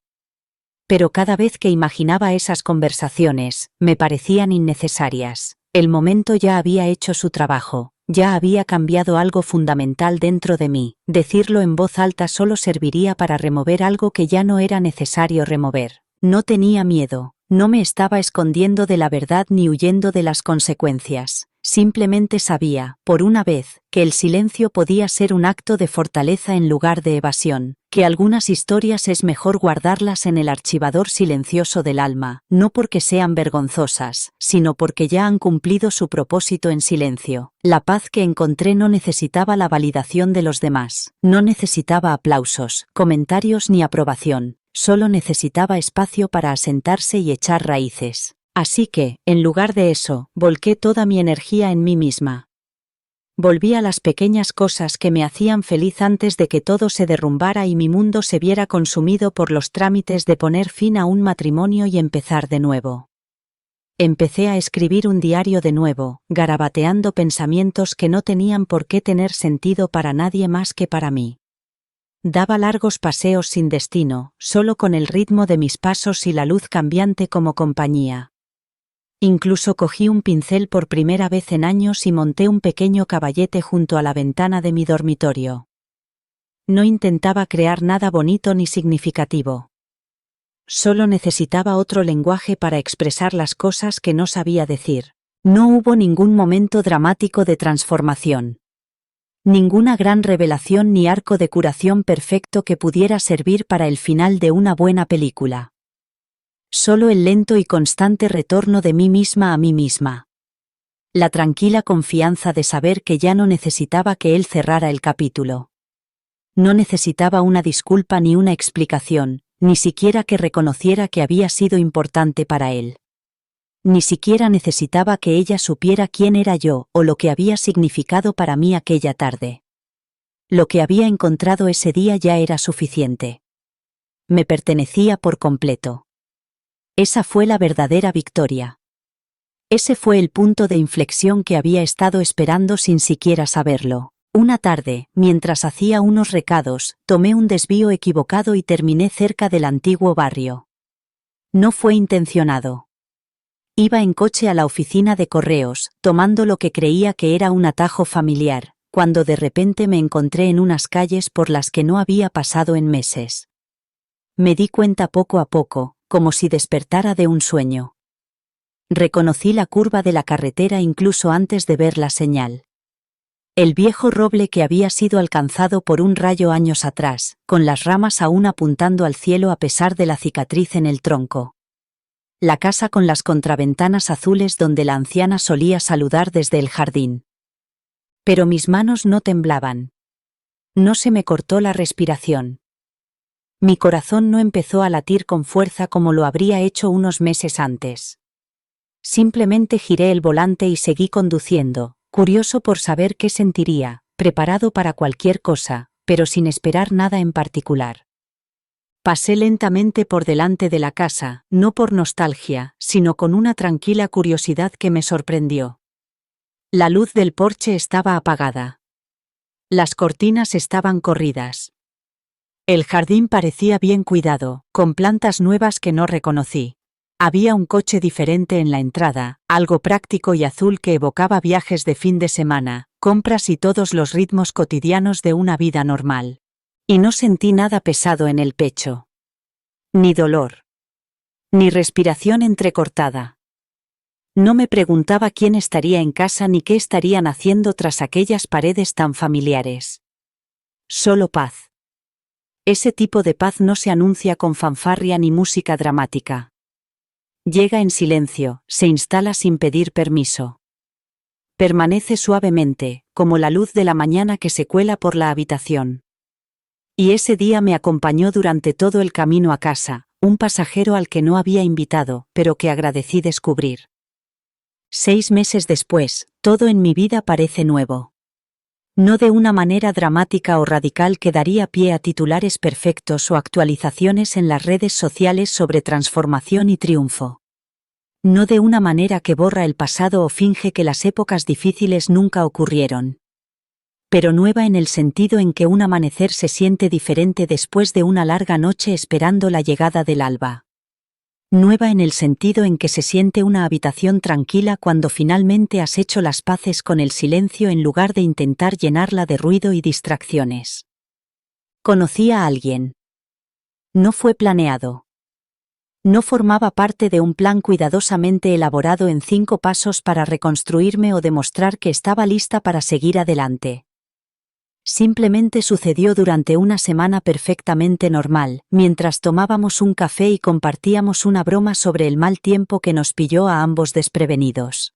Pero cada vez que imaginaba esas conversaciones, me parecían innecesarias. El momento ya había hecho su trabajo, ya había cambiado algo fundamental dentro de mí. Decirlo en voz alta solo serviría para remover algo que ya no era necesario remover. No tenía miedo, no me estaba escondiendo de la verdad ni huyendo de las consecuencias. Simplemente sabía, por una vez, que el silencio podía ser un acto de fortaleza en lugar de evasión, que algunas historias es mejor guardarlas en el archivador silencioso del alma, no porque sean vergonzosas, sino porque ya han cumplido su propósito en silencio. La paz que encontré no necesitaba la validación de los demás, no necesitaba aplausos, comentarios ni aprobación, solo necesitaba espacio para asentarse y echar raíces. Así que, en lugar de eso, volqué toda mi energía en mí misma. Volví a las pequeñas cosas que me hacían feliz antes de que todo se derrumbara y mi mundo se viera consumido por los trámites de poner fin a un matrimonio y empezar de nuevo. Empecé a escribir un diario de nuevo, garabateando pensamientos que no tenían por qué tener sentido para nadie más que para mí. Daba largos paseos sin destino, solo con el ritmo de mis pasos y la luz cambiante como compañía. Incluso cogí un pincel por primera vez en años y monté un pequeño caballete junto a la ventana de mi dormitorio. No intentaba crear nada bonito ni significativo. Solo necesitaba otro lenguaje para expresar las cosas que no sabía decir. No hubo ningún momento dramático de transformación. Ninguna gran revelación ni arco de curación perfecto que pudiera servir para el final de una buena película. Solo el lento y constante retorno de mí misma a mí misma. La tranquila confianza de saber que ya no necesitaba que él cerrara el capítulo. No necesitaba una disculpa ni una explicación, ni siquiera que reconociera que había sido importante para él. Ni siquiera necesitaba que ella supiera quién era yo o lo que había significado para mí aquella tarde. Lo que había encontrado ese día ya era suficiente. Me pertenecía por completo. Esa fue la verdadera victoria. Ese fue el punto de inflexión que había estado esperando sin siquiera saberlo. Una tarde, mientras hacía unos recados, tomé un desvío equivocado y terminé cerca del antiguo barrio. No fue intencionado. Iba en coche a la oficina de correos, tomando lo que creía que era un atajo familiar, cuando de repente me encontré en unas calles por las que no había pasado en meses. Me di cuenta poco a poco, como si despertara de un sueño. Reconocí la curva de la carretera incluso antes de ver la señal. El viejo roble que había sido alcanzado por un rayo años atrás, con las ramas aún apuntando al cielo a pesar de la cicatriz en el tronco. La casa con las contraventanas azules donde la anciana solía saludar desde el jardín. Pero mis manos no temblaban. No se me cortó la respiración. Mi corazón no empezó a latir con fuerza como lo habría hecho unos meses antes. Simplemente giré el volante y seguí conduciendo, curioso por saber qué sentiría, preparado para cualquier cosa, pero sin esperar nada en particular. Pasé lentamente por delante de la casa, no por nostalgia, sino con una tranquila curiosidad que me sorprendió. La luz del porche estaba apagada. Las cortinas estaban corridas. El jardín parecía bien cuidado, con plantas nuevas que no reconocí. Había un coche diferente en la entrada, algo práctico y azul que evocaba viajes de fin de semana, compras y todos los ritmos cotidianos de una vida normal. Y no sentí nada pesado en el pecho. Ni dolor. Ni respiración entrecortada. No me preguntaba quién estaría en casa ni qué estarían haciendo tras aquellas paredes tan familiares. Solo paz. Ese tipo de paz no se anuncia con fanfarria ni música dramática. Llega en silencio, se instala sin pedir permiso. Permanece suavemente, como la luz de la mañana que se cuela por la habitación. Y ese día me acompañó durante todo el camino a casa, un pasajero al que no había invitado, pero que agradecí descubrir. 6 meses después, todo en mi vida parece nuevo. No de una manera dramática o radical que daría pie a titulares perfectos o actualizaciones en las redes sociales sobre transformación y triunfo. No de una manera que borra el pasado o finge que las épocas difíciles nunca ocurrieron. Pero nueva en el sentido en que un amanecer se siente diferente después de una larga noche esperando la llegada del alba. Nueva en el sentido en que se siente una habitación tranquila cuando finalmente has hecho las paces con el silencio en lugar de intentar llenarla de ruido y distracciones. Conocí a alguien. No fue planeado. No formaba parte de un plan cuidadosamente elaborado en 5 pasos para reconstruirme o demostrar que estaba lista para seguir adelante. Simplemente sucedió durante una semana perfectamente normal, mientras tomábamos un café y compartíamos una broma sobre el mal tiempo que nos pilló a ambos desprevenidos.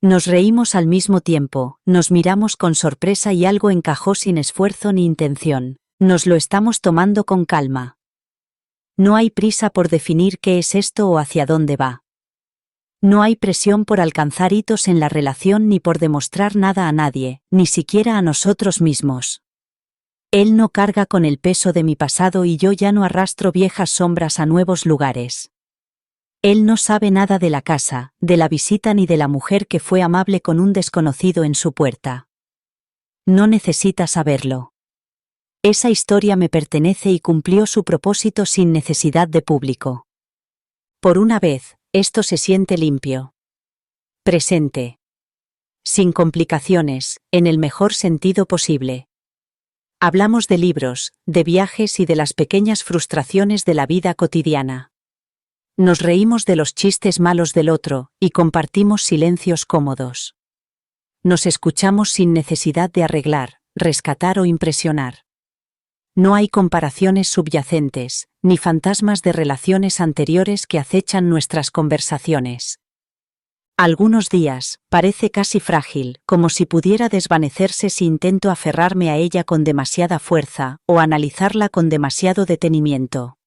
Nos reímos al mismo tiempo, nos miramos con sorpresa y algo encajó sin esfuerzo ni intención. Nos lo estamos tomando con calma. No hay prisa por definir qué es esto o hacia dónde va. No hay presión por alcanzar hitos en la relación ni por demostrar nada a nadie, ni siquiera a nosotros mismos. Él no carga con el peso de mi pasado y yo ya no arrastro viejas sombras a nuevos lugares. Él no sabe nada de la casa, de la visita ni de la mujer que fue amable con un desconocido en su puerta. No necesita saberlo. Esa historia me pertenece y cumplió su propósito sin necesidad de público. Por una vez, esto se siente limpio. Presente. Sin complicaciones, en el mejor sentido posible. Hablamos de libros, de viajes y de las pequeñas frustraciones de la vida cotidiana. Nos reímos de los chistes malos del otro, y compartimos silencios cómodos. Nos escuchamos sin necesidad de arreglar, rescatar o impresionar. No hay comparaciones subyacentes, ni fantasmas de relaciones anteriores que acechan nuestras conversaciones. Algunos días, parece casi frágil, como si pudiera desvanecerse si intento aferrarme a ella con demasiada fuerza, o analizarla con demasiado detenimiento.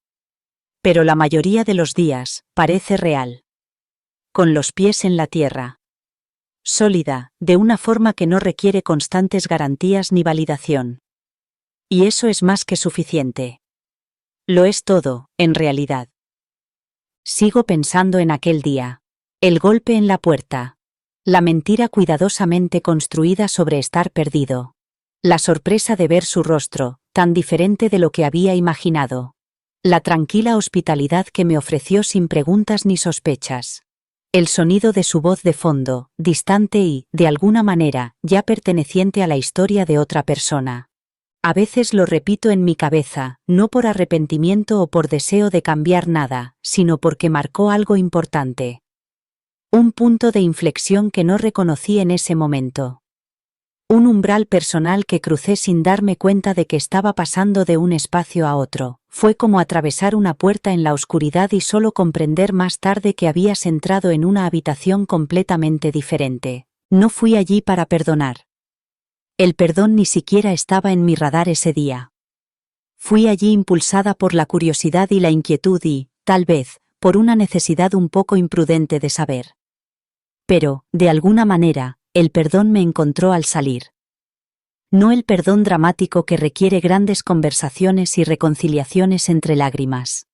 Pero la mayoría de los días, parece real. Con los pies en la tierra. Sólida, de una forma que no requiere constantes garantías ni validación. Y eso es más que suficiente. Lo es todo, en realidad. Sigo pensando en aquel día. El golpe en la puerta. La mentira cuidadosamente construida sobre estar perdido. La sorpresa de ver su rostro, tan diferente de lo que había imaginado. La tranquila hospitalidad que me ofreció sin preguntas ni sospechas. El sonido de su voz de fondo, distante y, de alguna manera, ya perteneciente a la historia de otra persona. A veces lo repito en mi cabeza, no por arrepentimiento o por deseo de cambiar nada, sino porque marcó algo importante. Un punto de inflexión que no reconocí en ese momento. Un umbral personal que crucé sin darme cuenta de que estaba pasando de un espacio a otro. Fue como atravesar una puerta en la oscuridad y solo comprender más tarde que habías entrado en una habitación completamente diferente. No fui allí para perdonar. El perdón ni siquiera estaba en mi radar ese día. Fui allí impulsada por la curiosidad y la inquietud y, tal vez, por una necesidad un poco imprudente de saber. Pero, de alguna manera, el perdón me encontró al salir. No el perdón dramático que requiere grandes conversaciones y reconciliaciones entre lágrimas.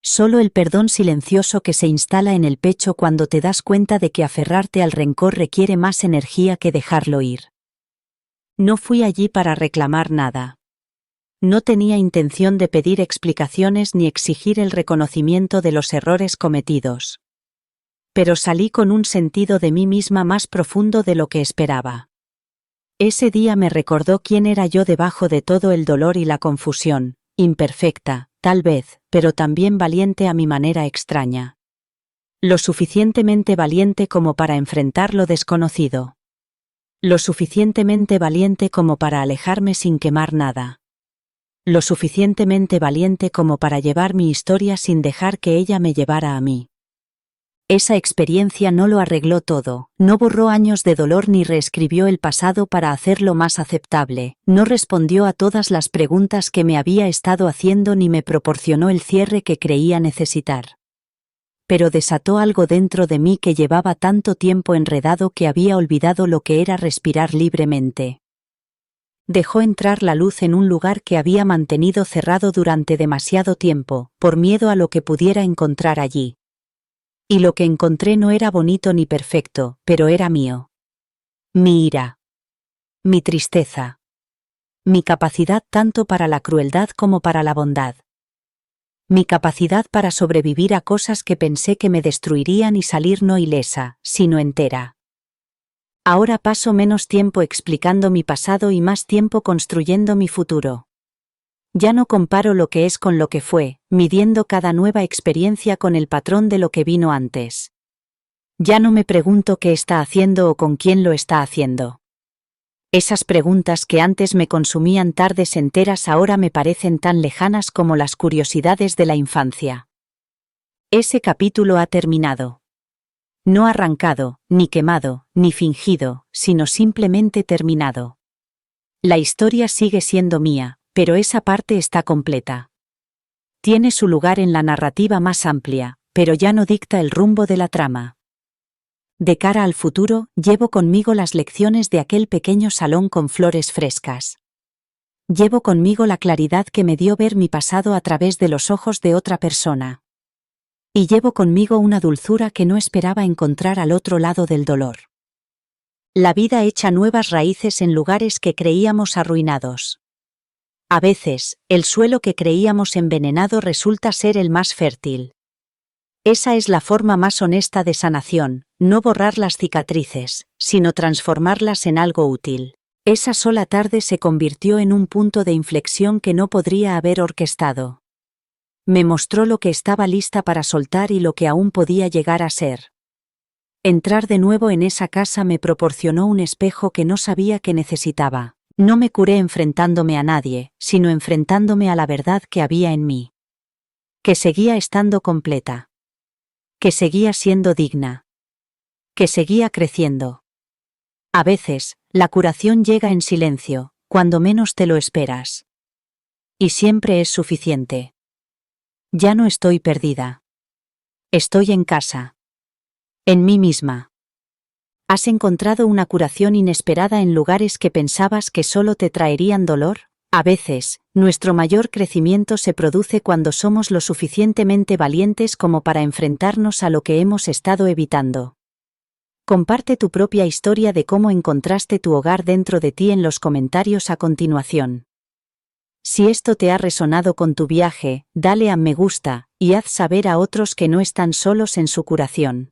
Solo el perdón silencioso que se instala en el pecho cuando te das cuenta de que aferrarte al rencor requiere más energía que dejarlo ir. No fui allí para reclamar nada. No tenía intención de pedir explicaciones ni exigir el reconocimiento de los errores cometidos. Pero salí con un sentido de mí misma más profundo de lo que esperaba. Ese día me recordó quién era yo debajo de todo el dolor y la confusión, imperfecta, tal vez, pero también valiente a mi manera extraña. Lo suficientemente valiente como para enfrentar lo desconocido. Lo suficientemente valiente como para alejarme sin quemar nada. Lo suficientemente valiente como para llevar mi historia sin dejar que ella me llevara a mí. Esa experiencia no lo arregló todo, no borró años de dolor ni reescribió el pasado para hacerlo más aceptable, no respondió a todas las preguntas que me había estado haciendo ni me proporcionó el cierre que creía necesitar. Pero desató algo dentro de mí que llevaba tanto tiempo enredado que había olvidado lo que era respirar libremente. Dejó entrar la luz en un lugar que había mantenido cerrado durante demasiado tiempo, por miedo a lo que pudiera encontrar allí. Y lo que encontré no era bonito ni perfecto, pero era mío. Mi ira. Mi tristeza. Mi capacidad tanto para la crueldad como para la bondad. Mi capacidad para sobrevivir a cosas que pensé que me destruirían y salir no ilesa, sino entera. Ahora paso menos tiempo explicando mi pasado y más tiempo construyendo mi futuro. Ya no comparo lo que es con lo que fue, midiendo cada nueva experiencia con el patrón de lo que vino antes. Ya no me pregunto qué está haciendo o con quién lo está haciendo. Esas preguntas que antes me consumían tardes enteras ahora me parecen tan lejanas como las curiosidades de la infancia. Ese capítulo ha terminado. No arrancado, ni quemado, ni fingido, sino simplemente terminado. La historia sigue siendo mía, pero esa parte está completa. Tiene su lugar en la narrativa más amplia, pero ya no dicta el rumbo de la trama. De cara al futuro, llevo conmigo las lecciones de aquel pequeño salón con flores frescas. Llevo conmigo la claridad que me dio ver mi pasado a través de los ojos de otra persona. Y llevo conmigo una dulzura que no esperaba encontrar al otro lado del dolor. La vida echa nuevas raíces en lugares que creíamos arruinados. A veces, el suelo que creíamos envenenado resulta ser el más fértil. Esa es la forma más honesta de sanación, no borrar las cicatrices, sino transformarlas en algo útil. Esa sola tarde se convirtió en un punto de inflexión que no podría haber orquestado. Me mostró lo que estaba lista para soltar y lo que aún podía llegar a ser. Entrar de nuevo en esa casa me proporcionó un espejo que no sabía que necesitaba. No me curé enfrentándome a nadie, sino enfrentándome a la verdad que había en mí. Que seguía estando completa. Que seguía siendo digna. Que seguía creciendo. A veces, la curación llega en silencio, cuando menos te lo esperas. Y siempre es suficiente. Ya no estoy perdida. Estoy en casa. En mí misma. ¿Has encontrado una curación inesperada en lugares que pensabas que solo te traerían dolor? A veces, nuestro mayor crecimiento se produce cuando somos lo suficientemente valientes como para enfrentarnos a lo que hemos estado evitando. Comparte tu propia historia de cómo encontraste tu hogar dentro de ti en los comentarios a continuación. Si esto te ha resonado con tu viaje, dale a me gusta, y haz saber a otros que no están solos en su curación.